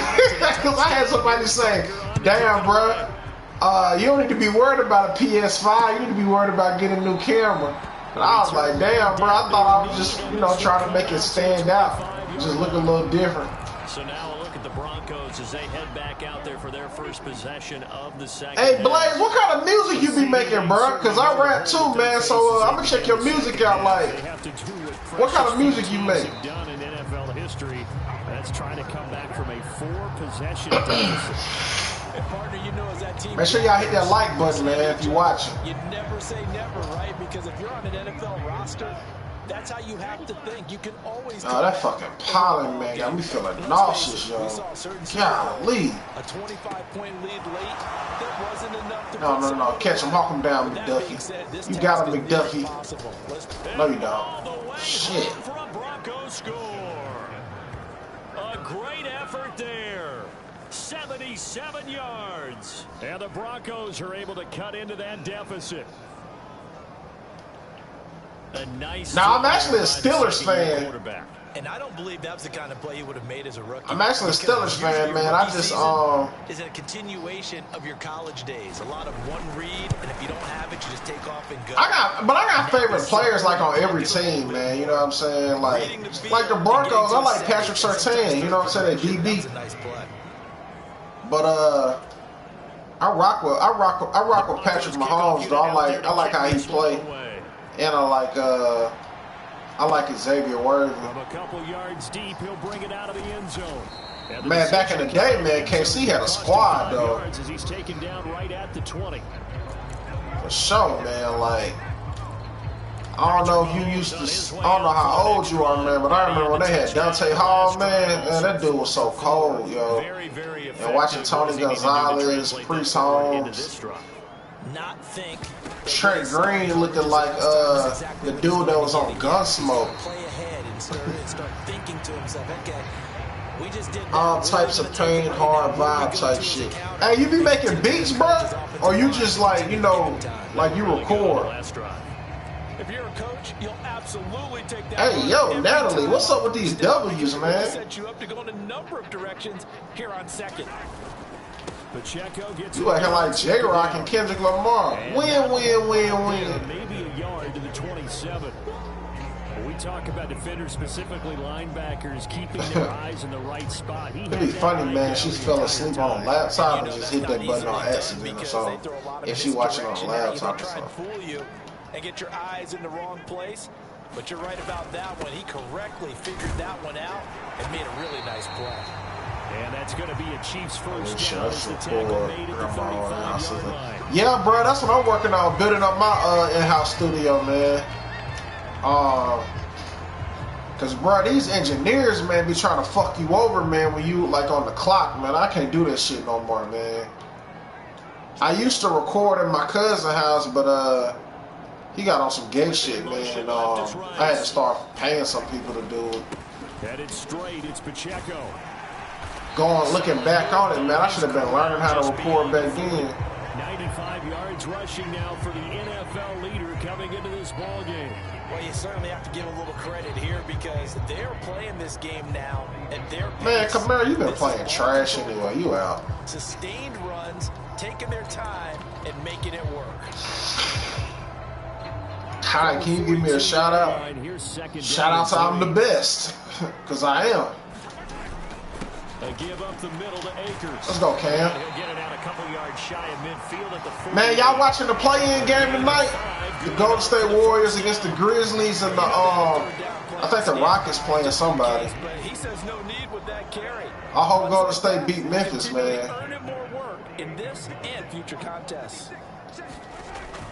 Cause I had somebody say, damn, bro, you don't need to be worried about a PS5, you need to be worried about getting a new camera. But I was like, damn, bro, I thought I was just, trying to make it stand out. Just look a little different. So now a look at the Broncos as they head back out there for their first possession of the second. Hey, Blaze, what kind of music you be making, bro? Because I rap too, man, so I'm going to check your music out. Like, what kind of music you make? Done in NFL history. That's trying to come back from a 4-possession deficit. Partner, you know, as that team, make sure y'all hit that like button, man, if you're watching. You never say never, right? Because if you're on an NFL roster, that's how you have to think. You can always. Oh, that fucking pollen, man, got me feeling nauseous, yo. Golly. A 25-point lead late, that wasn't enough to No. Catch him, hawk him down, McDuffie. You got him, McDuffie. No, you don't. Shit. A great effort there. 77 yards. And the Broncos are able to cut into that deficit. A nice. Now, I'm actually a Steelers fan. And I don't believe that's the kind of play he would have made as a rookie. I'm actually a Steelers fan, man. I just is a continuation of your college days. A lot of one read, and if you don't have it, you just take off and go. I got favorite players like on every team, man. You know what I'm saying? Like the Broncos, I like Patrick Surtain. You know what I'm saying? That DB. That's a nice play. But I rock with Patrick Mahomes. Though I like how he play, and I like Xavier Worthy. From a couple yards deep, he'll bring it out of the end zone. Man, back in the day, man, KC had a squad though. As he's taken down right at the 20. For sure, man. Like, I don't know if you I don't know how old you are, man, but I remember when they had Dante Hall, man, that dude was so cold, yo. And watching Tony Gonzalez, Priest Holmes, Trent Green looking like the dude that was on Gunsmoke. All types of pain, hard vibe type shit. Hey, you be making beats, bro? Or you just like, like you record? If you're a coach, you'll absolutely take that. Hey, yo, Natalie, what's up with these W's, man? Set you up to go in a number of directions here on second. Pacheco gets you acting like J-Rock and Kendrick Lamar. Win. Maybe a yard to the 27. We talk about defenders, specifically linebackers, keeping their eyes in the right spot. It'd be funny, man. She fell asleep on a laptop and just hit that button on accident or something. If she watching on a laptop or something. And get your eyes in the wrong place. But you're right about that one. He correctly figured that one out and made a really nice play. And that's going to be a Chiefs first down. Yeah, bro, that's what I'm working on, building up my in-house studio, man. Cause bro, these engineers, man, be trying to fuck you over, man, when you like on the clock, man. I can't do that shit no more, man. I used to record in my cousin's house, but he got on some gay shit, man. And I had to start paying some people to do it. Headed straight, it's Pacheco. Looking back on it, man, I should have been learning how to record back then. 95 yards rushing now for the NFL leader coming into this ball game. Well, you certainly have to give a little credit here because they're playing this game now at their pace. Man, Kamara, you've been playing trash anyway. You out. Sustained runs, taking their time, and making it work. Hi, can you give me a shout out? Shout out to I'm the best, because I am. They give up the middle to Akers. Let's go, Cam. He'll get it out a couple yards shy of midfield at the 40. Man, y'all watching the play-in game tonight? The Golden State Warriors against the Grizzlies and the I think the Rockets playing somebody. He says no need with that carry. I hope Golden State beat Memphis, man. Earning more work in this and future contests.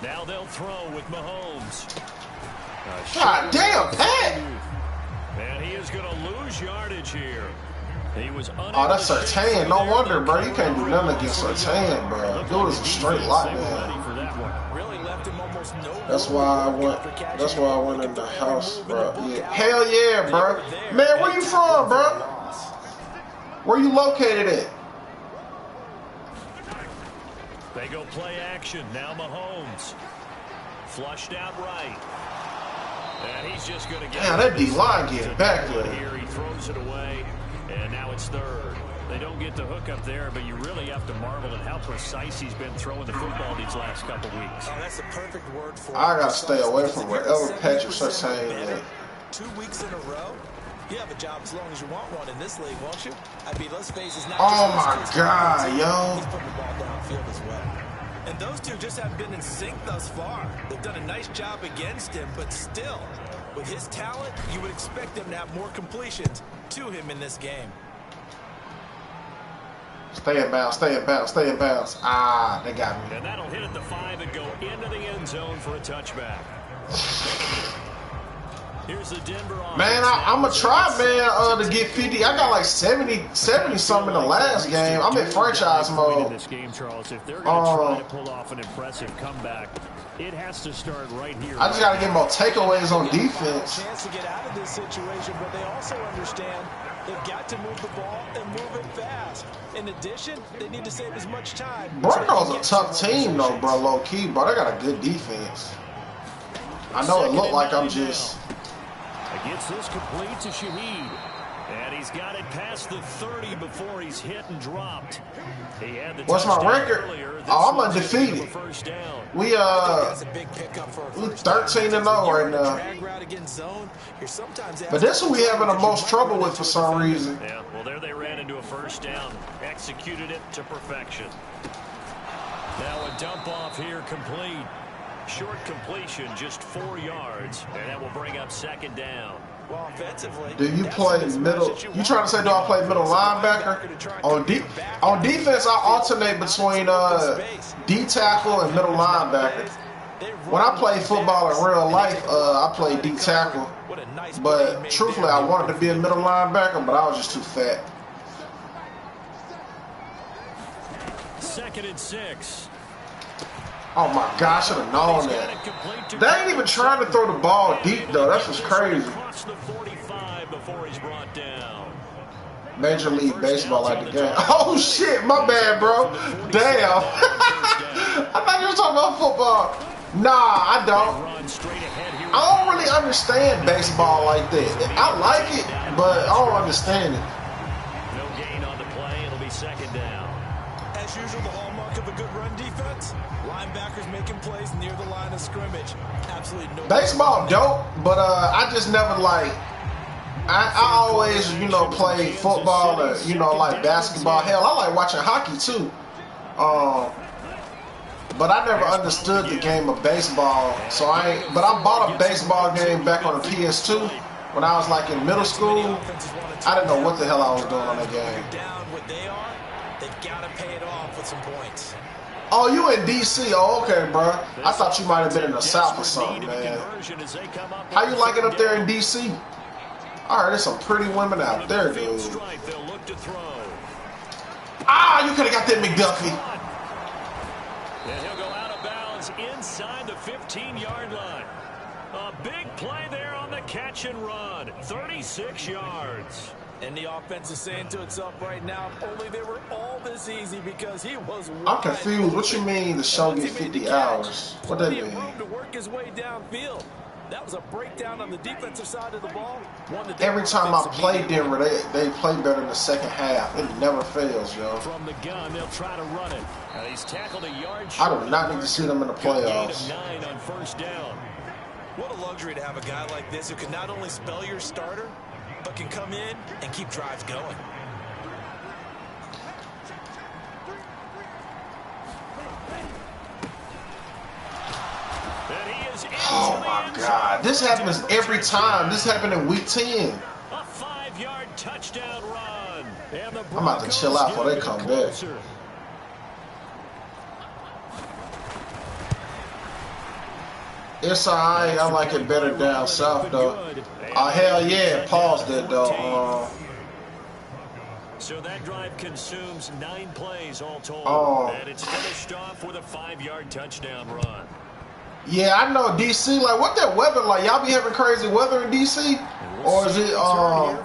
Now they'll throw with Mahomes. God damn, Pat! And he is going to lose yardage here. He was oh, that's Surtain. No wonder, bro. You can't do nothing against Surtain, bro. Dude is a straight lockdown. Really left him almost no. That's why I went. That's why I went in the house, bro. Yeah. Hell yeah, bro. Man, where you from, bro? Where you located at? They go play action. Now Mahomes. Flushed out right. And he's just going to get. Damn, that D-line getting back there. Here he throws it away, and now it's third. They don't get the hook up there, but you really have to marvel at how precise he's been throwing the football these last couple weeks. Oh, that's the perfect word for it. I gotta stay away from wherever Patrick Surtain is. 2 weeks in a row. You have a job as long as you want one in this league, won't you? I mean, let's face it. Oh my God, yo! He's putting the ball downfield as well. And those two just haven't been in sync thus far. They've done a nice job against him, but still, with his talent, you would expect him to have more completions to him in this game. Stay in bounds, stay in bounds, stay in bounds. Ah, they got me. And that'll hit at the 5 and go into the end zone for a touchback. Here's the Denver offense. Man, I'm going to try, man, to get 50. I got like 70 something in the last game. I'm in franchise mode. In this game, Charles, if they're going to try to pull off an impressive comeback, it has to start right here. I just got to get more takeaways on defense. Chance to get out of this situation, but they also understand they've got to move the ball and move it fast. In addition, they need to save as much time. Broncos a tough team, though, bro, low key, bro. They got a good defense. I know it looked like I'm just. Gets this complete to Shaheed. And he's got it past the 30 before he's hit and dropped. He had the What's my record? Oh, I'm undefeated. We 13-0 right now. But this is who we having the most trouble with for some reason. Yeah, well, there they ran into a first down. Executed it to perfection. Now a dump off here complete. Short completion, just 4 yards, and that will bring up second down. Well, offensively, do you play middle? You trying to say do I play middle linebacker? On defense, I alternate between D tackle and middle linebacker. When I play football in real life, I play D tackle. But truthfully, I wanted to be a middle linebacker, but I was just too fat. 2nd and 6. Oh my God, I should have known that. They ain't even trying to throw the ball deep though. That's just crazy. Major League Baseball like the game. Oh shit, my bad, bro. Damn. I thought you were talking about football. Nah, I don't. I don't really understand baseball like that. I like it, but I don't understand it. No gain on the play. It'll be second down. As usual, the hallmark of a good run defense. Linebackers making plays near the line of scrimmage. Absolutely no. Baseball dope, but I just never like. I always, you know, play football or, you know, like basketball. Hell, I like watching hockey too. But I never understood the game of baseball. So but I bought a baseball game back on the PS2 when I was like in middle school. I didn't know what the hell I was doing on that game. They've got to pay it off with some points. Oh, you in D.C.? Oh, okay, bro. I thought you might have been in the South or something, man. How you like it up there in D.C.? All right, there's some pretty women out there, dude. Ah, you could have got that McDuffie. And he'll go out of bounds inside the 15-yard line. A big play there on the catch and run. 36 yards. And the offense is saying to itself right now, if only they were all this easy because he was I'm confused. What you mean the show get 50 hours? What that mean? To work his way downfield. That was a breakdown on the defensive side of the ball. Every time I play Denver, they play better in the second half. It never fails, yo. From the gun, they'll try to run it. He's tackled a yard. I do not need to see them in the playoffs. 9 on first down. What a luxury to have a guy like this who can not only spell your starter, but can come in and keep drives going. Oh my God, this happens every time. This happened in week 10. A 5-yard touchdown run. I'm about to chill out before they come back. It's alright. I like it better down south, though. Hell yeah. Pause that, though. So that drive consumes 9 plays all told. And it's finished off with a 5-yard touchdown run. Yeah, I know DC. Like, what that weather like? Y'all be having crazy weather in DC? Or is it, I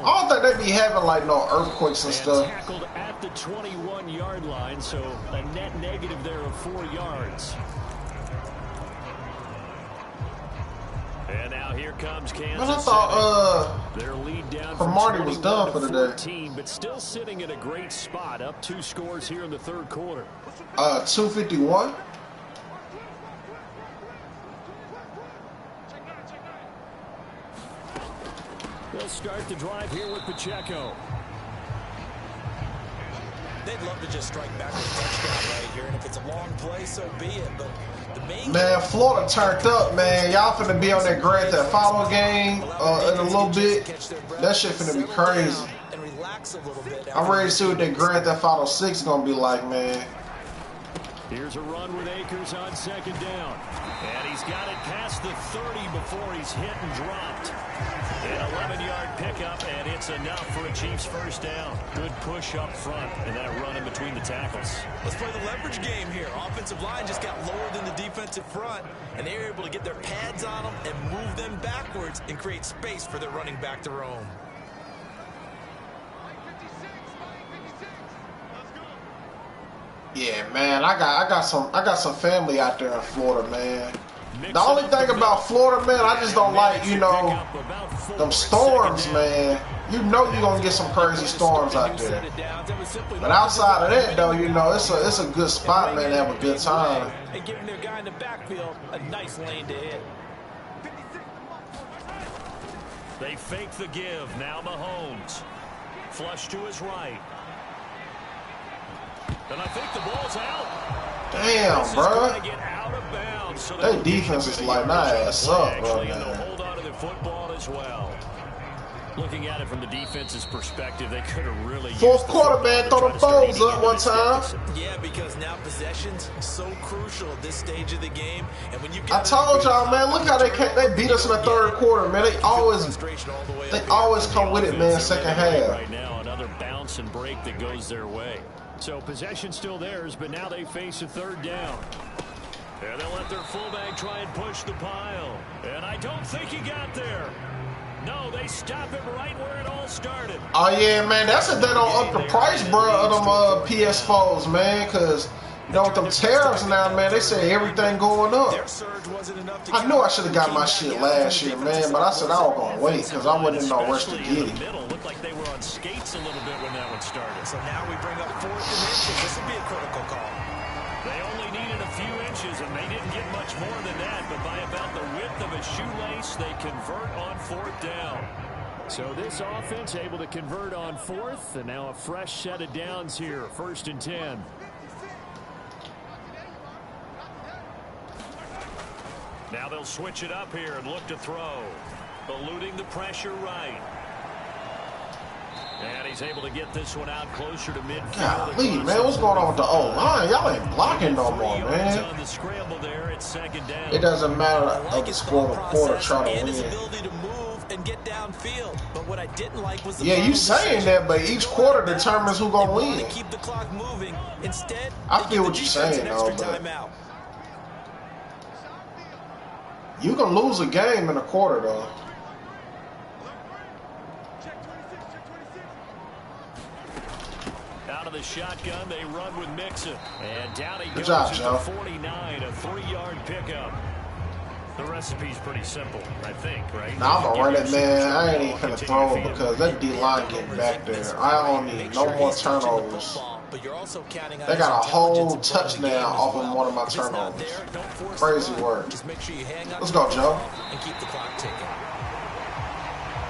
don't think they be having, like, no earthquakes and stuff. Tackled at the 21-yard line, so a net negative there of 4 yards. And now here comes Kansas But I thought, their lead down Marty was done for the day. 14, but still sitting in a great spot, up 2 scores here in the third quarter. 251. They'll start the drive here with Pacheco. They'd love to just strike back with a touchdown right here, and if it's a long play, so be it. But the main man, Florida turned up, man. Y'all finna be on that Grand Theft Auto game in a little bit. That shit finna be crazy. I'm ready to see what that Grand Theft Auto 6 is gonna be like, man. Here's a run with Akers on second down. And he's got it past the 30 before he's hit and dropped. An 11-yard pickup, and it's enough for a Chiefs first down. Good push up front, and then a run in between the tackles. Let's play the leverage game here. Offensive line just got lower than the defensive front, and they were able to get their pads on them and move them backwards and create space for their running back to roam. Yeah, man, I got some family out there in Florida, man. The only thing about Florida, man, I just don't like, you know, them storms, man. You know you're gonna get some crazy storms out there. But outside of that, though, you know, it's a good spot, man, to have a good time. And giving their guy in the backfield a nice lane to hit. They fake the give. Now Mahomes. Flush to his right. And I think the ball's out. Damn, bro. So their defense is like, nah, ass up, bro, man. Hold on to the football as well. Looking at it from the defense's perspective, they could have really fourth quarter, man, throw the foes up one time. Yeah, because now possession's so crucial at this stage of the game. And when you I told y'all, man, look how they beat us in the third quarter, man. They always come with it, man, second half. Right now, another bounce and break that goes their way. So possession still theirs, but now they face a third down. And they'll let their fullback try and push the pile. And I don't think he got there. No, they stop him right where it all started. Oh, yeah, man. That's if they don't up the price, bro, of them PS4s, man. Because, you know, with them tariffs now, man, they say everything going up. I knew I should have got my shit last year, man. But I said I was going to wait because I wasn't in no rush to get it. Looked like they were on skates a little bit when that one started. So now we bring up 4th and inches. This would be a critical call. They only needed a few inches, and they didn't get much more than that. But by about the width of a shoelace, they convert on 4th down. So this offense able to convert on 4th, and now a fresh set of downs here, 1st and 10. Now they'll switch it up here and look to throw. Eluding the pressure right. And he's able to get this one out closer to midfield. Golly, man, what's going on with the O-line? Y'all ain't blocking no more, man. On the scramble there at second down. It doesn't matter of the score of the quarter trying to win. And get downfield. But what I didn't like was the you saying that, but each quarter determines who's gonna win. Keep the clock moving. Instead, I feel what you're saying, though, but you can lose a game in a quarter, though. Out of the shotgun, they run with Mixon. And down he goes at the 49, a 3-yard pickup. The recipe's pretty simple, I think, right? Nah, I'm gonna run it, man. I ain't even gonna throw it because that D-line getting back there. I don't need no more turnovers. They got a whole touchdown off of one of my turnovers. Crazy work. Let's go, Joe. And keep the clock ticking.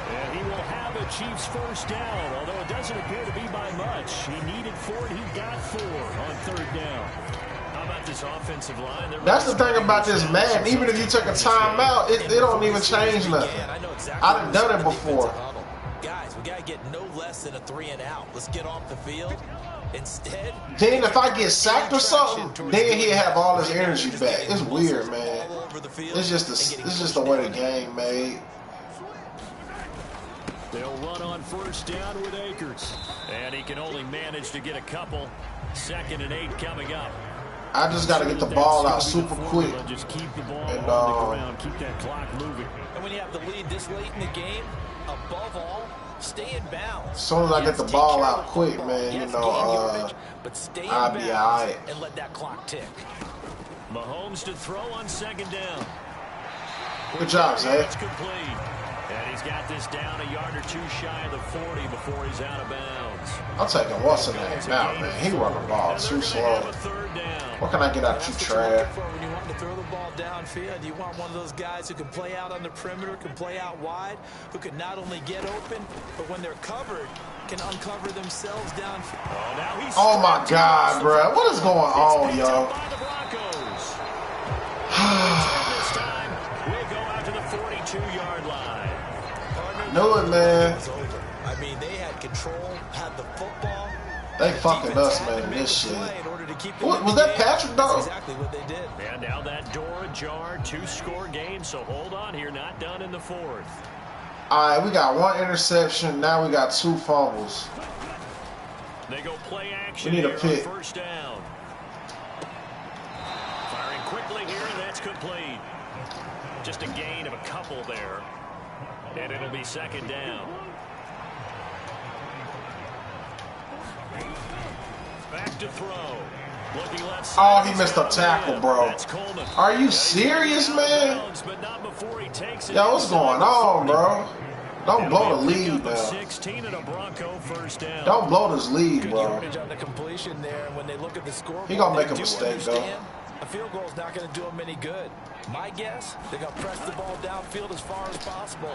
And he will have a Chiefs first down, although it doesn't appear to be by much. He needed 4, and he got 4 on 3rd down. How about this offensive line? That's the thing about this Madden. Even if you took a timeout, it don't even change nothing. I've done it before. Guys, we got to get no less than a 3 and out. Let's get off the field. Instead, then if I get sacked or something, then he'll have all his energy back. It's weird, man. cover the field. It's just the way the game made. They'll run on first down with Akers. And he can only manage to get a couple. 2nd and 8 coming up. I just got to get the ball out super quick. Just keep the ball and, on the ground. Keep that clock moving. And when you have the lead this late in the game, above all, stay in bounds. As soon as I get the ball out quick, man, you know, I'll be all right. And let that clock tick. Mahomes to throw on 2nd down. Good job, Zay. It's complete. And he's got this down a yard or 2 shy of the 40 before he's out of bounds. I'm taking what's in that now, man. He run the ball too slow. What can I get out you, Trav? When you want to throw the ball downfield, you want one of those guys who can play out on the perimeter, can play out wide, who can not only get open, but when they're covered, can uncover themselves downfield. Oh my God, bro. What is going on, yo? This time, we'll go out to the 42-yard line. Know it, man. I mean, they had control, had the football. They fucking us, man, this shit. What, was that Patrick, though? That's exactly what they did. And now that door ajar, 2-score game, so hold on here, not done in the 4th. All right, we got 1 interception. Now we got 2 fumbles. They go play action. We need a here pick. On 1st down. Firing quickly here, and that's complete. Just a gain of a couple there. And it'll be 2nd down. Back to throw. Looking left side. Oh, he missed a tackle, bro. Are you serious, man? Yo, what's going on, bro? Don't blow the lead, man. 16 and a Bronco first down. Don't blow this lead, bro. Yardage on the completion there. When they look at the scoreboard, He gonna make a mistake, though. A field goal is not going to do them any good. My guess, they're going to press the ball downfield as far as possible.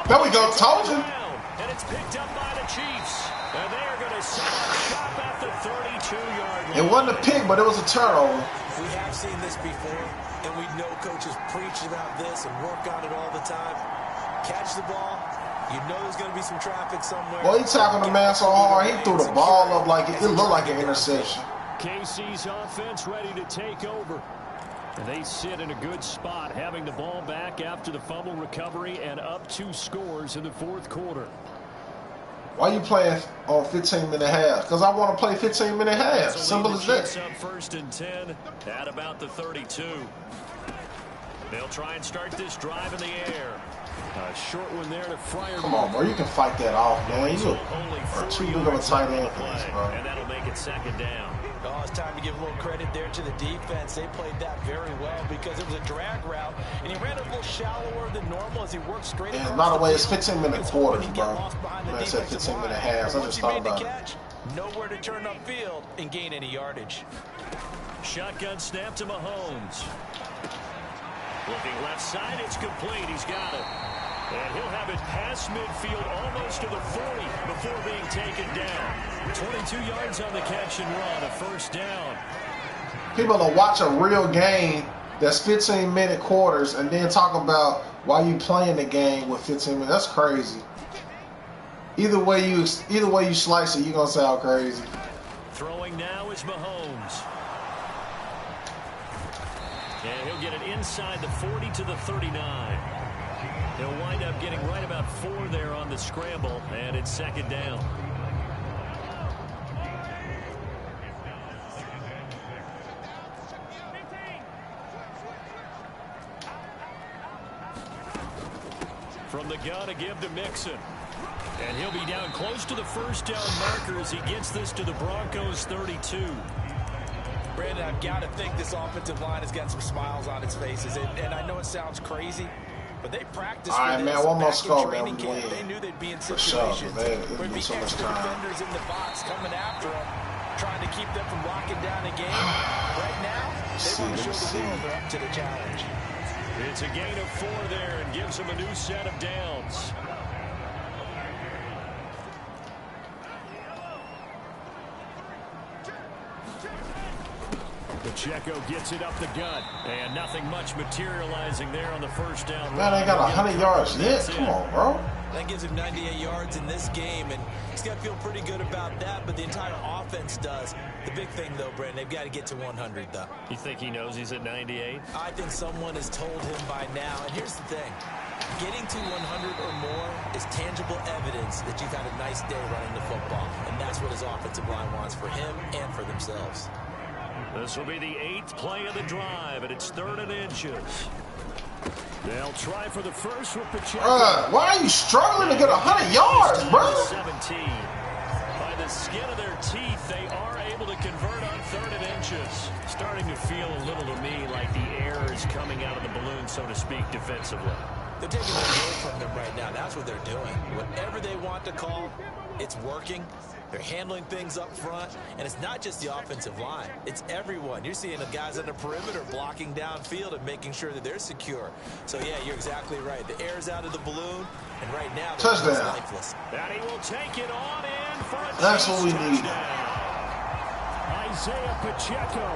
There we go, told you. And it's picked up by the Chiefs. And they are going to set up shop at the 32-yard line. It wasn't a pick, but it was a turnover. We have seen this before, and we know coaches preach about this and work on it all the time. Catch the ball. You know there's going to be some traffic somewhere. Boy, he tackled the man so hard, he threw the ball up like it looked like an interception. KC's offense ready to take over. And they sit in a good spot, having the ball back after the fumble recovery and up 2 scores in the 4th quarter. Why you playing on 15-minute halves? Because I want to play 15-minute halves. Simple as that. Up 1st and 10 at about the 32. They'll try and start this drive in the air. A short one there to Fryer. Come on, bro. You can fight that off, man. You are too big of a tight end for this, bro. And that'll make it 2nd down. Oh, it's time to give a little credit there to the defense. They played that very well because it was a drag route, and he ran a little shallower than normal as he worked straight. And by the way, it's 15-minute quarters, bro. I said 15-minute halves. I just thought about it. Nowhere to turn upfield and gain any yardage. Shotgun snap to Mahomes. Looking left side, it's complete. He's got it. And he'll have it past midfield almost to the 40 before being taken down. 22 yards on the catch and run, a 1st down. People will watch a real game that's 15-minute quarters and then talk about why you playing the game with 15 minutes. That's crazy. Either way you slice it, you're going to sound crazy. Throwing now is Mahomes. And he'll get it inside the 40 to the 39. He'll wind up getting right about 4 there on the scramble, and it's 2nd down. From the gun, a give to Mixon. And he'll be down close to the 1st down marker as he gets this to the Broncos 32. Brandon, I've got to think this offensive line has got some smiles on its faces. And I know it sounds crazy, but they practiced all right, man, one more score, man. We win. They knew they'd be in For situations sure, where it'd be so much extra time. defenders in the box coming after them, trying to keep them from locking down the game. Right now, they want to show the world they're up to the challenge. It's a gain of 4 there and gives them a new set of downs. Pacheco gets it up the gut, and nothing much materializing there on the 1st down. Man, they got 100 yards yet. Come on, bro. That gives him 98 yards in this game, and he's got to feel pretty good about that, but the entire offense does. The big thing, though, Brandon, they've got to get to 100, though. You think he knows he's at 98? I think someone has told him by now, and here's the thing. Getting to 100 or more is tangible evidence that you've had a nice day running the football, and that's what his offensive line wants for him and for themselves. This will be the 8th play of the drive, and it's 3rd and inches. They'll try for the first with Pacheco. Why are you struggling to get 100 yards, bro? 17. By the skin of their teeth, they are able to convert on 3rd and inches. Starting to feel a little to me like the air is coming out of the balloon, so to speak, defensively. They're taking the goal from them right now. That's what they're doing. Whatever they want to call, it's working. They're handling things up front, and it's not just the offensive line. It's everyone. You're seeing the guys on the perimeter blocking downfield and making sure that they're secure. So, yeah, you're exactly right. The air's out of the balloon, and right now they're touchdown. Lifeless. And he will take it on in for a That's what we need. Isaiah Pacheco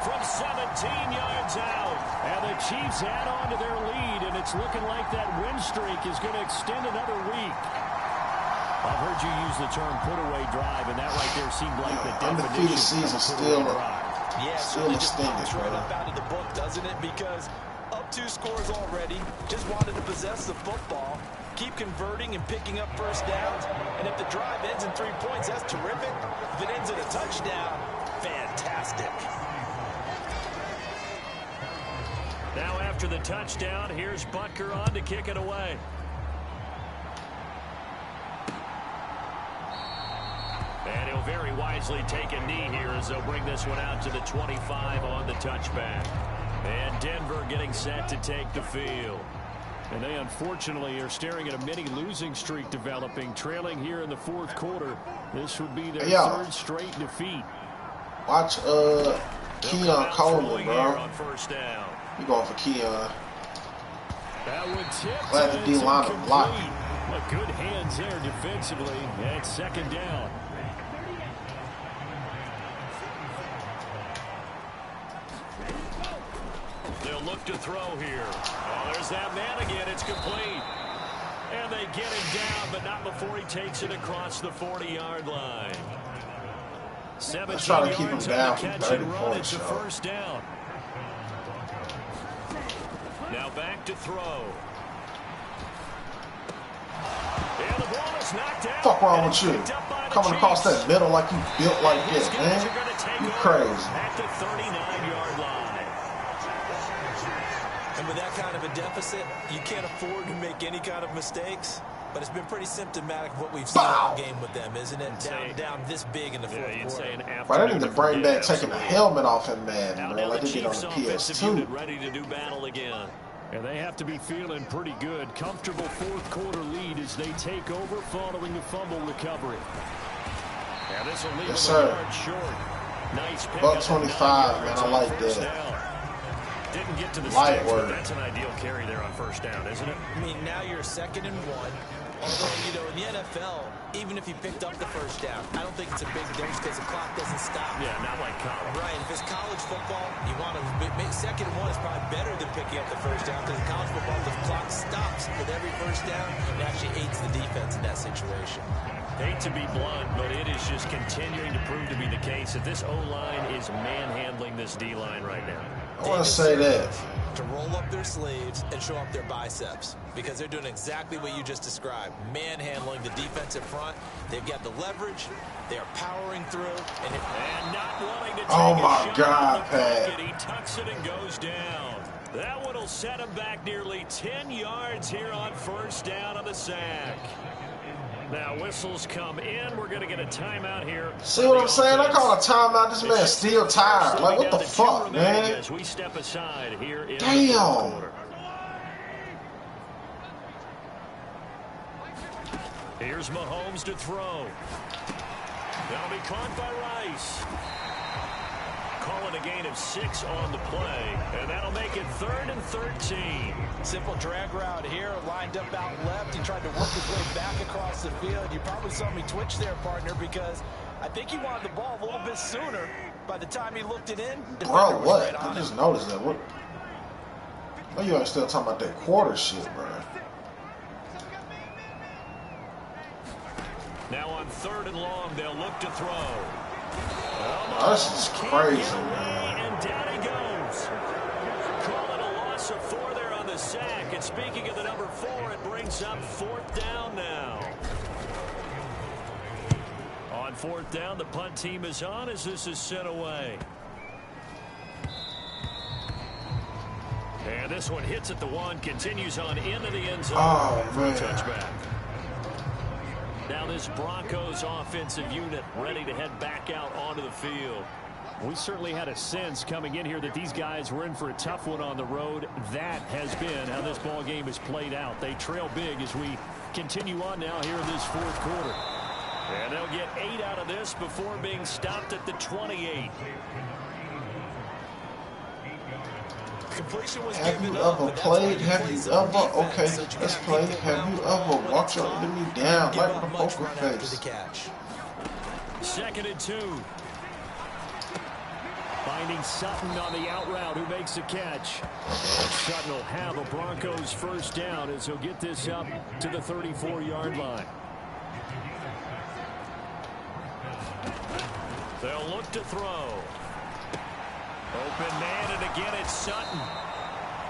from 17 yards out. And the Chiefs add on to their lead, and it's looking like that win streak is going to extend another week. I've heard you use the term put-away drive, and that right there seemed like the definition undefeated season still extended right up out of the book, doesn't it? Because up 2 scores already, just wanted to possess the football, keep converting and picking up first downs, and if the drive ends in 3 points, that's terrific. If it ends in a touchdown, fantastic. Now after the touchdown, here's Butker on to kick it away. And he'll very wisely take a knee here as they'll bring this one out to the 25 on the touchback. And Denver getting set to take the field. And they unfortunately are staring at a mini losing streak developing, trailing here in the 4th quarter. This would be their 3rd straight defeat. Watch Keon Coleman, bro. On first down. You going for Keon. That would tip. Glad the D-line blocked. Good hands there defensively. And 2nd down. They'll look to throw here. Oh, there's that man again. It's complete. And they get him down, but not before he takes it across the 40-yard line. 17 try to keep him down from from 30 points. It's a first down. Now back to throw. And the ball is knocked out. Fuck wrong with you? Coming across that middle like you built like this, man. You crazy. At the 39-yard line. And with that kind of a deficit, you can't afford to make any kind of mistakes. But it's been pretty symptomatic of what we've seen all game with them, isn't it? Down this big in the 4th quarter. But I need to bring back taking the helmet off him, man. Like they did on the PS2. Ready to do battle again. And they have to be feeling pretty good. Comfortable 4th quarter lead as they take over following the fumble recovery. And this will leave them a yard short. Nice pick. Buck 25, man. I like that. Didn't get to the light sticks, work. But that's an ideal carry there on first down, isn't it? I mean, now you're 2nd and 1. Although, you know, in the NFL, even if you picked up the first down, I don't think it's a big difference because the clock doesn't stop. Yeah, not like college. Right. If it's college football, you want to make 2nd and 1 is probably better than picking up the first down because in college football, the clock stops with every first down and actually aids the defense in that situation. Hate to be blunt, but it is just continuing to prove to be the case that this O-line is manhandling this D-line right now. I want to say that. To roll up their sleeves and show up their biceps because they're doing exactly what you just described. Manhandling the defensive front. They've got the leverage. They are powering through. And not wanting to take oh, a my shot God, Pat. He tucks it and goes down. That one will set him back nearly 10 yards here on first down on the sack. Now whistles come in. We're going to get a timeout here. See what I'm saying? I call a timeout. This man's still tired. Like, what the fuck, man? As we step aside here in damn. The 4th quarter. Here's Mahomes to throw. That'll be caught by Rice. Calling a gain of 6 on the play, and that'll make it 3rd and 13. Simple drag route here, lined up out left. He tried to work his way back across the field. You probably saw me twitch there, partner, because I think he wanted the ball a little bit sooner. By the time he looked it in, bro, what? I just noticed that. What? Oh, you ain't still talking about that quarter shit, bro. Now on 3rd and long, they'll look to throw. This is crazy, man. And down he goes. Call it a loss of 4 there on the sack. And speaking of the number 4, it brings up 4th down now. On 4th down, the punt team is on as this is sent away. And this one hits at the 1, continues on into the end zone for a touchback. Now this Broncos offensive unit ready to head back out onto the field. We certainly had a sense coming in here that these guys were in for a tough one on the road. That has been how this ball game has played out. They trail big as we continue on now here in this 4th quarter. And they'll get 8 out of this before being stopped at the 28. Have you ever played? Have you ever? Okay, let's play. Have you ever walked your enemy down like a poker face? 2nd and 2. Finding Sutton on the out route, who makes the catch. And Sutton will have a Broncos 1st down as he'll get this up to the 34-yard line. They'll look to throw. Open man, and again it's Sutton.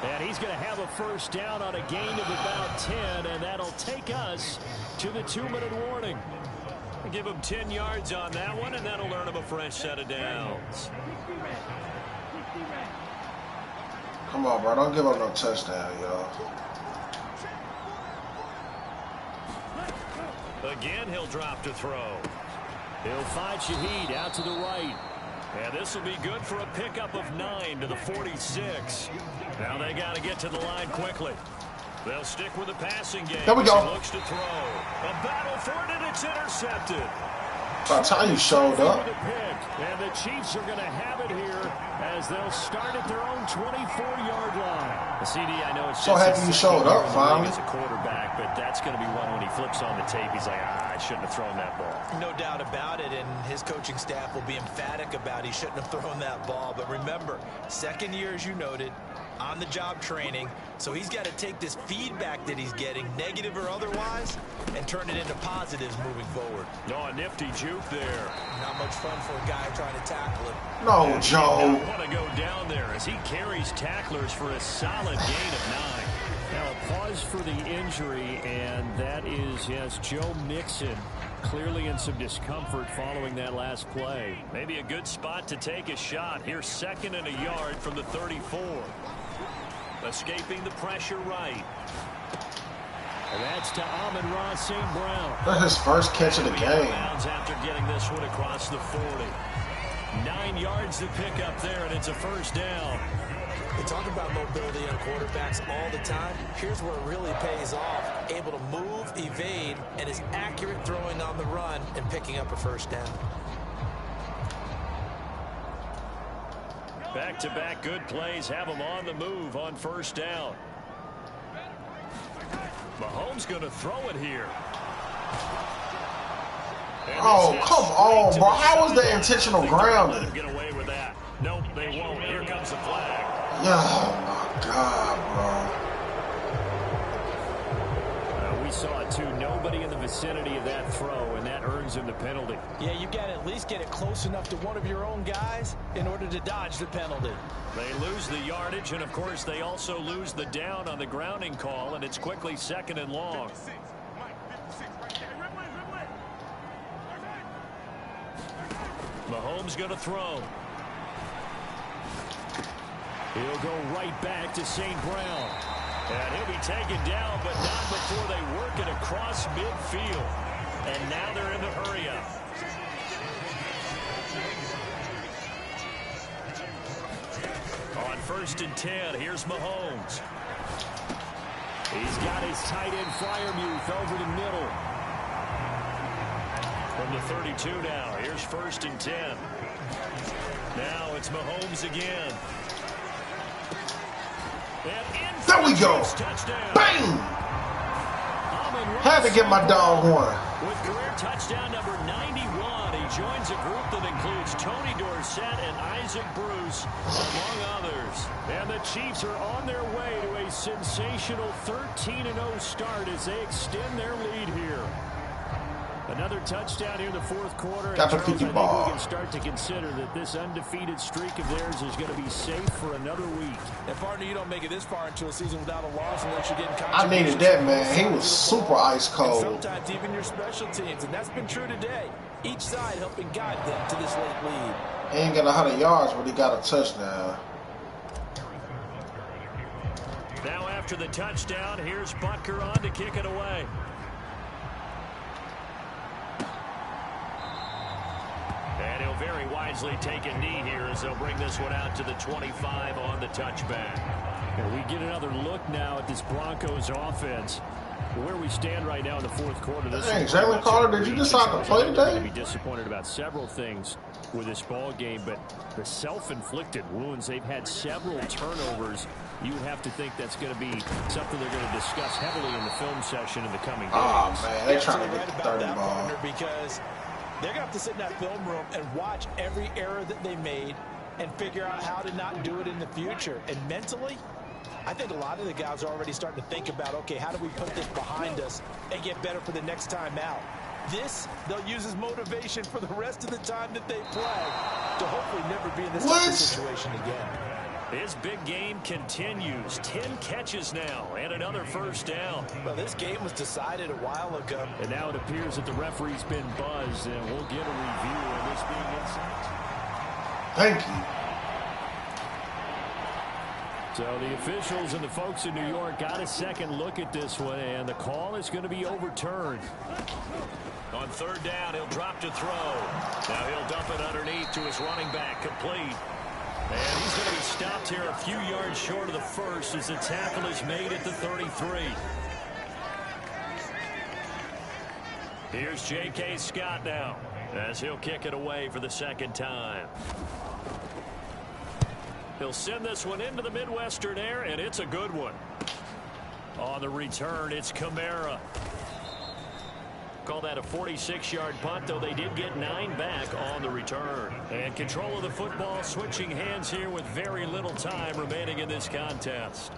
And he's going to have a 1st down on a gain of about 10, and that'll take us to the 2-minute warning. Give him 10 yards on that one, and that'll earn him a fresh set of downs. Come on, bro. Don't give up no touchdown, y'all. Again, he'll drop to throw. He'll find Shaheed out to the right. And this will be good for a pickup of 9 to the 46. Now they got to get to the line quickly. They'll stick with the passing game. There we go. He looks to throw. A battle for it, and it's intercepted. About time you showed up. And the Chiefs are going to have it here as they'll start at their own 24-yard line. The CD, I know it's so happy you showed up finally as a quarterback, but that's going to be one when he flips on the tape. He's like, I shouldn't have thrown that ball. No doubt about it, and his coaching staff will be emphatic about he shouldn't have thrown that ball. But remember, 2nd year, as you noted, on-the-job training, so he's got to take this feedback that he's getting, negative or otherwise, and turn it into positives moving forward. No, a nifty juke there. Not much fun for a guy trying to tackle him. No, Joe. He doesn't want to go down there as he carries tacklers for a solid gain of 9. Now a pause for the injury, and that is, yes, Joe Mixon clearly in some discomfort following that last play. Maybe a good spot to take a shot. Here's 2nd and a yard from the 34. Escaping the pressure right. And that's to Amon-Ra St. Brown. That's his first catch of the game. After getting this one across the 40. 9 yards to pick up there, and it's a 1st down. We talk about mobility on quarterbacks all the time. Here's where it really pays off. Able to move, evade, and is accurate throwing on the run and picking up a 1st down. Back-to-back good plays have them on the move on 1st down. Mahomes going to throw it here. Oh, come on, bro. How was the intentional grounding? Get away with that. Nope, they won't. Here comes the flag. Oh, my God, bro. We saw it, too. Nobody in the vicinity of that throw, and that earns him the penalty. Yeah, you got to at least get it close enough to one of your own guys in order to dodge the penalty. They lose the yardage, and, of course, they also lose the down on the grounding call, and it's quickly 2nd and long. Mahomes going to throw. He'll go right back to St. Brown. And he'll be taken down, but not before they work it across midfield. And now they're in the hurry-up. On 1st and 10, here's Mahomes. He's got his tight end Freiermuth over the middle. From the 32 now, here's 1st and 10. Now it's Mahomes again. There we go. Bang! Had to get my dog one. With career touchdown number 91, he joins a group that includes Tony Dorsett and Isaac Bruce, among others. And the Chiefs are on their way to a sensational 13-0 start as they extend their lead here. Another touchdown here in the fourth quarter. Got the Charles, 50 ball. we can start to consider that this undefeated streak of theirs is going to be safe for another week. And partner, you don't make it this far into a season without a loss unless you're getting I needed that, man. He was super ice cold. And sometimes even your special teams, and that's been true today. Each side helping guide them to this late lead. He ain't got 100 yards, but he got a touchdown. Now after the touchdown, here's Butker on to kick it away. And he'll very wisely take a knee here as they'll bring this one out to the 25 on the touchback. And we get another look now at this Broncos offense. Where we stand right now in the fourth quarter. Hey, Jalen Carter, did you decide to play today? To be disappointed about several things with this ball game, but the self-inflicted wounds, they've had several turnovers. You have to think that's going to be something they're going to discuss heavily in the film session in the coming days. Oh, man, they're trying to get the 30 ball. Because they're going to have to sit in that film room and watch every error that they made and figure out how to not do it in the future. And mentally, I think a lot of the guys are already starting to think about, okay, how do we put this behind us and get better for the next time out? This, they'll use as motivation for the rest of the time that they play to hopefully never be in this type of situation again. His big game continues. 10 catches now and another first down. Well, this game was decided a while ago. And now it appears that the referee's been buzzed, and we'll get a review of this being inside. Thank you. So the officials and the folks in New York got a second look at this one, and the call is going to be overturned. On third down, he'll drop to throw. Now he'll dump it underneath to his running back, complete. And he's going to be stopped here a few yards short of the first as the tackle is made at the 33. Here's J.K. Scott now as he'll kick it away for the second time. He'll send this one into the Midwestern air, and it's a good one. On the return, it's Kamara. Call that a 46-yard punt, though they did get 9 back on the return. And control of the football switching hands here with very little time remaining in this contest.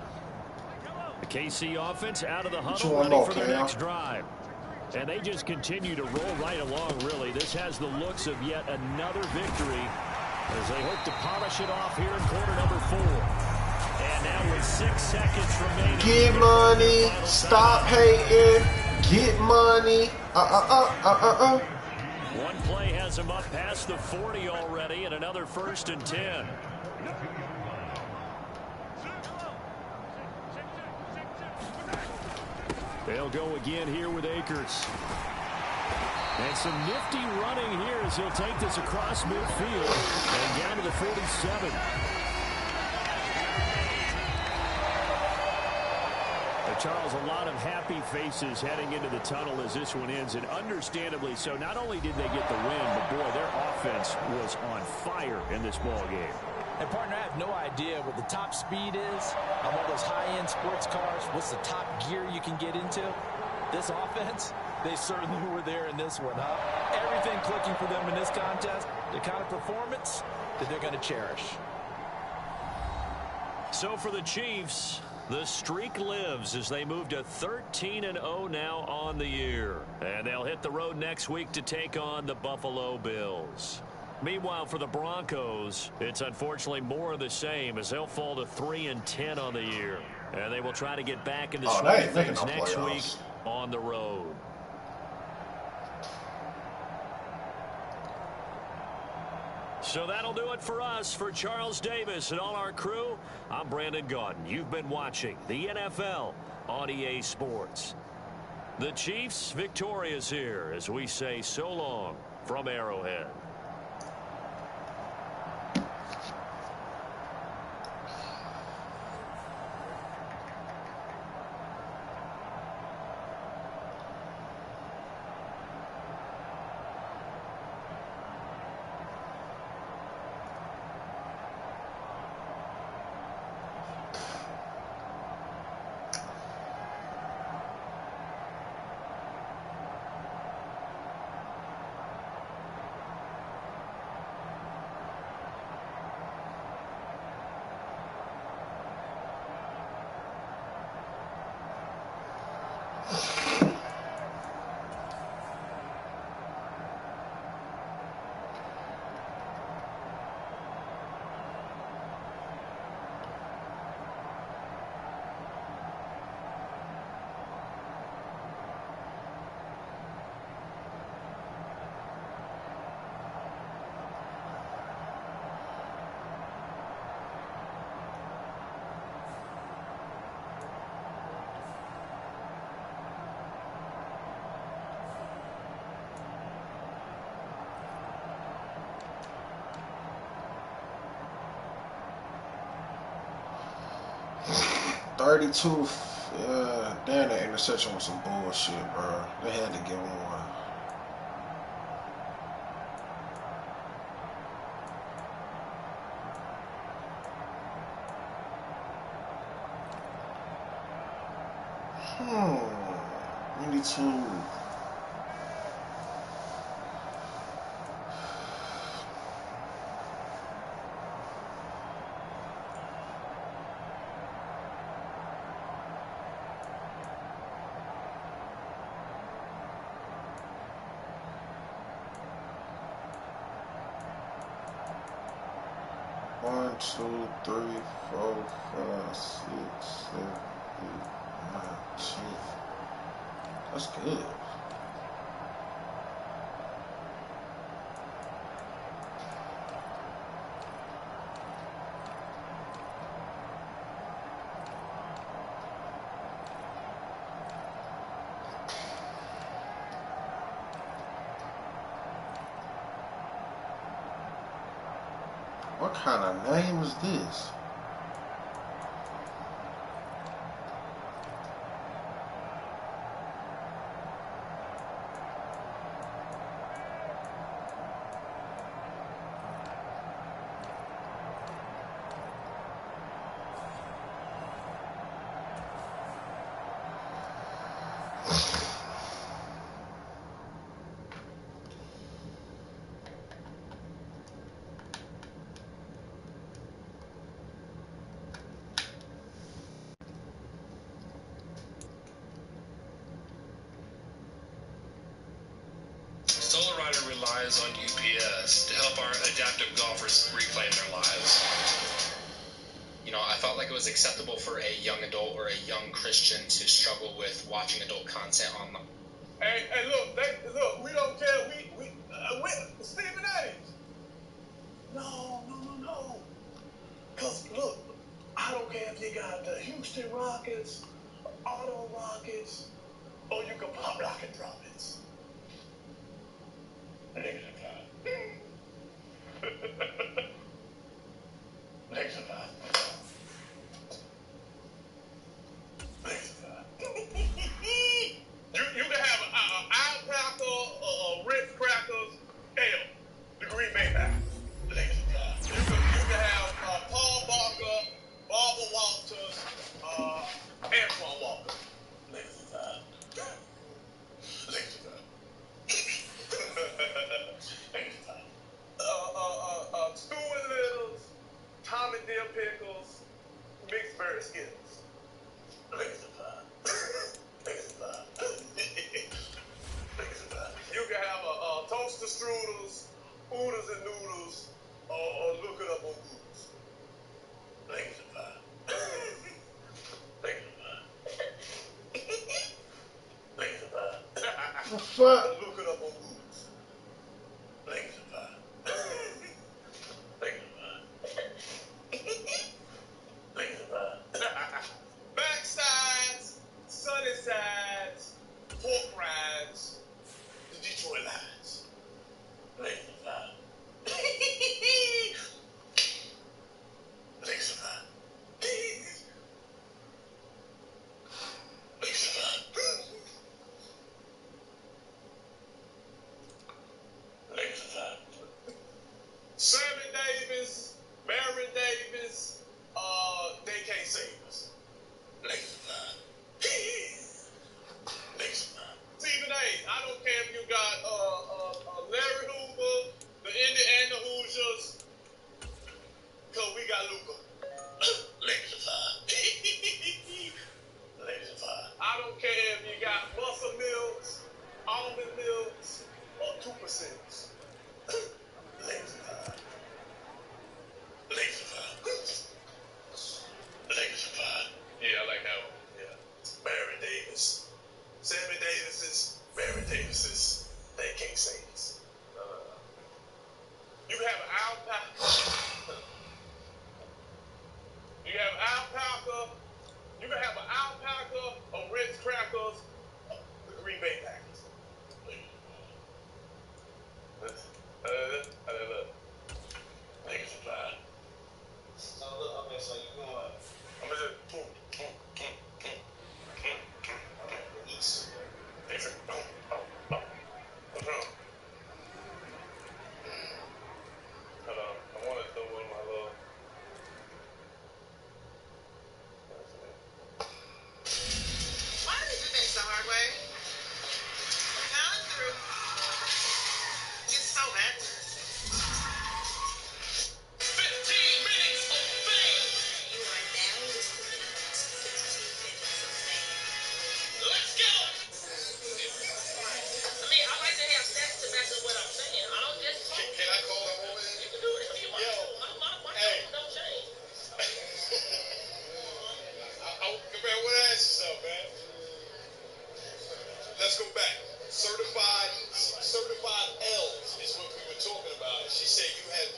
The KC offense out of the huddle, ready for their next drive. And they just continue to roll right along, really. This has the looks of yet another victory as they hope to polish it off here in quarter number 4. And now with 6 seconds remaining. Get money. Stop hating. Get money. One play has him up past the 40 already, and another 1st and 10. They'll go again here with Akers. And some nifty running here as he'll take this across midfield and down to the 47. Charles, a lot of happy faces heading into the tunnel as this one ends, and understandably so. Not only did they get the win, but boy, their offense was on fire in this ball game. And partner, I have no idea what the top speed is on one of those high-end sports cars. What's the top gear you can get into? This offense, they certainly were there in this one, huh? Everything clicking for them in this contest, the kind of performance that they're going to cherish. So for the Chiefs, the streak lives as they move to 13-0 now on the year. And they'll hit the road next week to take on the Buffalo Bills. Meanwhile, for the Broncos, it's unfortunately more of the same as they'll fall to 3-10 on the year. And they will try to get back in the swing of things next week on the road. So that'll do it for us. For Charles Davis and all our crew, I'm Brandon Gaudin. You've been watching the NFL on EA Sports. The Chiefs victorious here as we say so long from Arrowhead. 32. Damn, that interception was some bullshit, bro. They had to give him one. Me too. One, two, three, 4, 5, 6, 7, 8, 9, 10. That's good. What kind of name is this? Relies on UPS to help our adaptive golfers reclaim their lives. You know, I felt like it was acceptable for a young adult or a young Christian to struggle with watching adult content online. Hey, look, we don't care. We Stephen A. No. Cause look, I don't care if you got the Houston Rockets, Auto Rockets, or you can pop rocket drop it. You can have an alpaca, Ritz crackers, ale, the Green Bay Packers. You can have Paul Barker, Barbara Walters, Antoine Walker. Stuart Littles, Tommy Deer Pickles, mixed berry Skittles. You can have a toaster strudels, oodles and noodles, or look it up on Google. The fuck? Look it up on Google. Backsides, sunny sides, pork rinds, the Detroit Lions. let's go back. Certified L's is what we were talking about. She said you had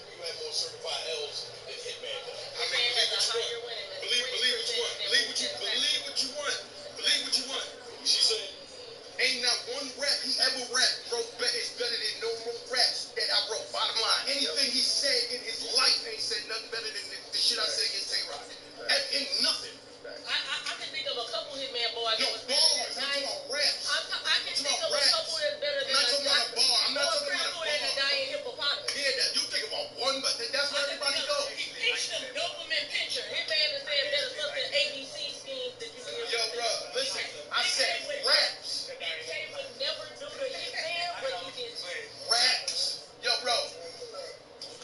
more certified L's than Hitman does. I mean, believe what you want. Believe what you want. She said, ain't not one rap he ever wrote is better than no more raps that I wrote. Bottom line, anything he said in his life ain't said nothing better than the shit I said against Tay-Rock. Ain't nothing. I can think of a couple Hitman boys. No, bars. I'm talking about raps. I can think of a couple that's better than I'm not talking about a bar. I'm not talking about a bar. than a guy in Hippopotamus. Yeah, you think about one, but that's what everybody knows. He pitched him, Doberman pitcher. Hitman has said better stuff than ABC schemes that you can Yo, bro, listen. I said raps. BK would never do the Hitman, but he did. Raps. Yo, bro.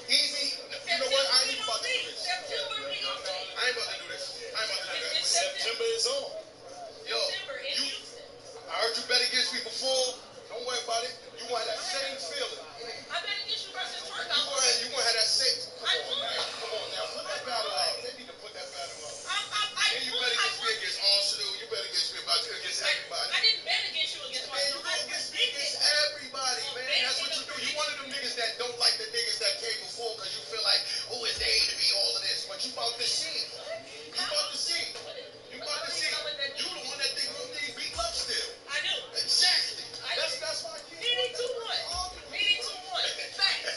Easy. You know what? I ain't even about to do this. September, we gonna see. I ain't about to do this. September is on. Yo, I heard you bet against me before. Don't worry about it. You want that same feeling. I bet against you versus Twerk. You want to have that same. Come on now. Put that battle out. They need to put that battle out. You bet against me against Arsenal. You bet against me against everybody. I didn't bet against you against Arsenal. Man, you bet against me against everybody, man. That's what you do. You one of them niggas that don't like the niggas that came before because you feel like, who is they to be all of this? But you about to see. You about to see. You about to see. You the one that think Ruth D beat Love still. I do. Exactly. That's why I keep Needing 2-1. Needing 2-1. Facts.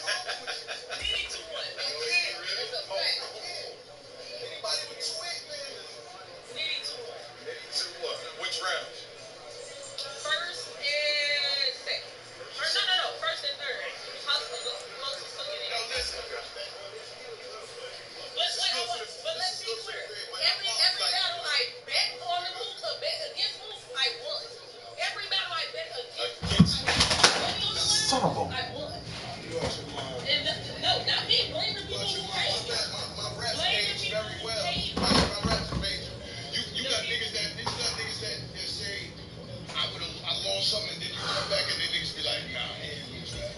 Needing 2-1. That's a fact. Anybody with 2-8, man? Needing 2-1. Needing 2-1. Which round? First and second. Or no. First and third. Closest to get in. No, listen. But let's be clear. Every battle I bet on the move, bet against move, I won. Every battle I bet against move, Son of a. I won. And no, not me. Blame the people who hate. My raps Blame the age people very who well. hate. My raps age. You got niggas that say I lost something and then you come back and then niggas be like, nah, I ain't lose that.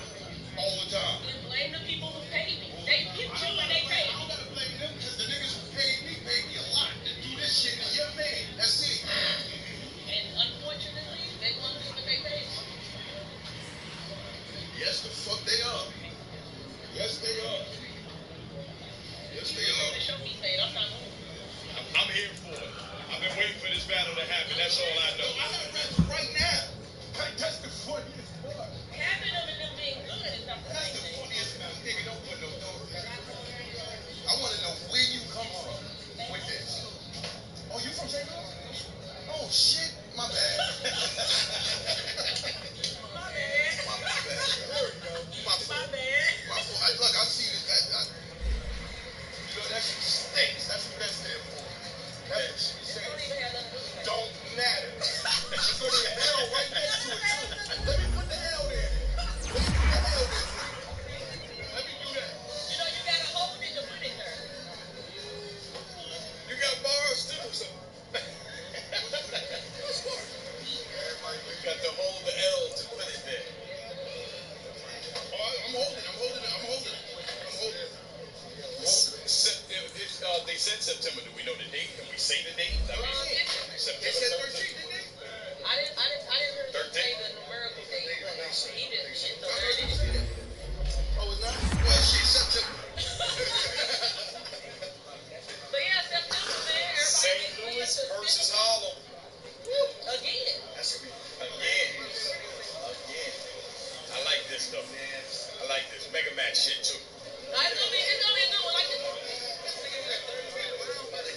All the time. And blame the people who paid me. They picked you and they paid I me. gotta blame them because the niggas who paid me a lot to do this shit to your man. That's it. And unfortunately, they won't do what they paid me. Yes, the fuck they are. Yes, they are. Yes, they are. The show me paid. I'm not moving. I'm here for it. I've been waiting for this battle to happen. That's all I know. I have reps right now. That's the funniest part. Having them and them being good is not the That's same the thing. funniest part. Nigga, don't put no doors. I want to know where you come from with this. Oh, you from St. Louis? Oh, shit. My bad. My bad. There we go. My fault. Look, I see this. You know, that shit stinks. That's what that stands for. That's what she said. Don't matter. It's going to be a L right next to it, too. Let me put the L there. Let me do that. You know, you gotta hold it to put it there. You got bars, too, so. You got to hold the L to put it there. Oh, I'm holding it. If they said September, do we know the date? Can we say the date? I mean, September 13th, didn't they? I didn't hear him say the numerical date, but he didn't get so early. Oh, it's not? Well, shit, September. But yeah, September, man. St. Louis versus Harlem. Again. That's gonna be again. I like this stuff. I like this mega match shit too. It's gonna be a good one. Like this.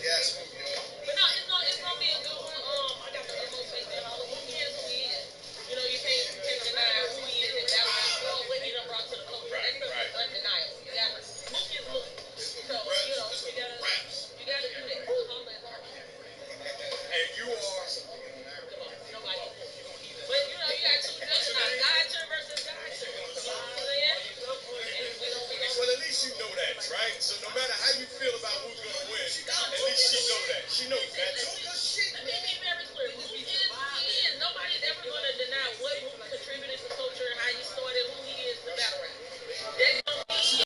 Yes. But no, it's gonna be a good one. I got the utmost faith in Harlem. Who he is, who he is. You know, you can't deny who he is and what he done brought to the culture. Right. That's undeniable. You gotta look is look. So, you know, you gotta do that. Harlem is Harlem. And you are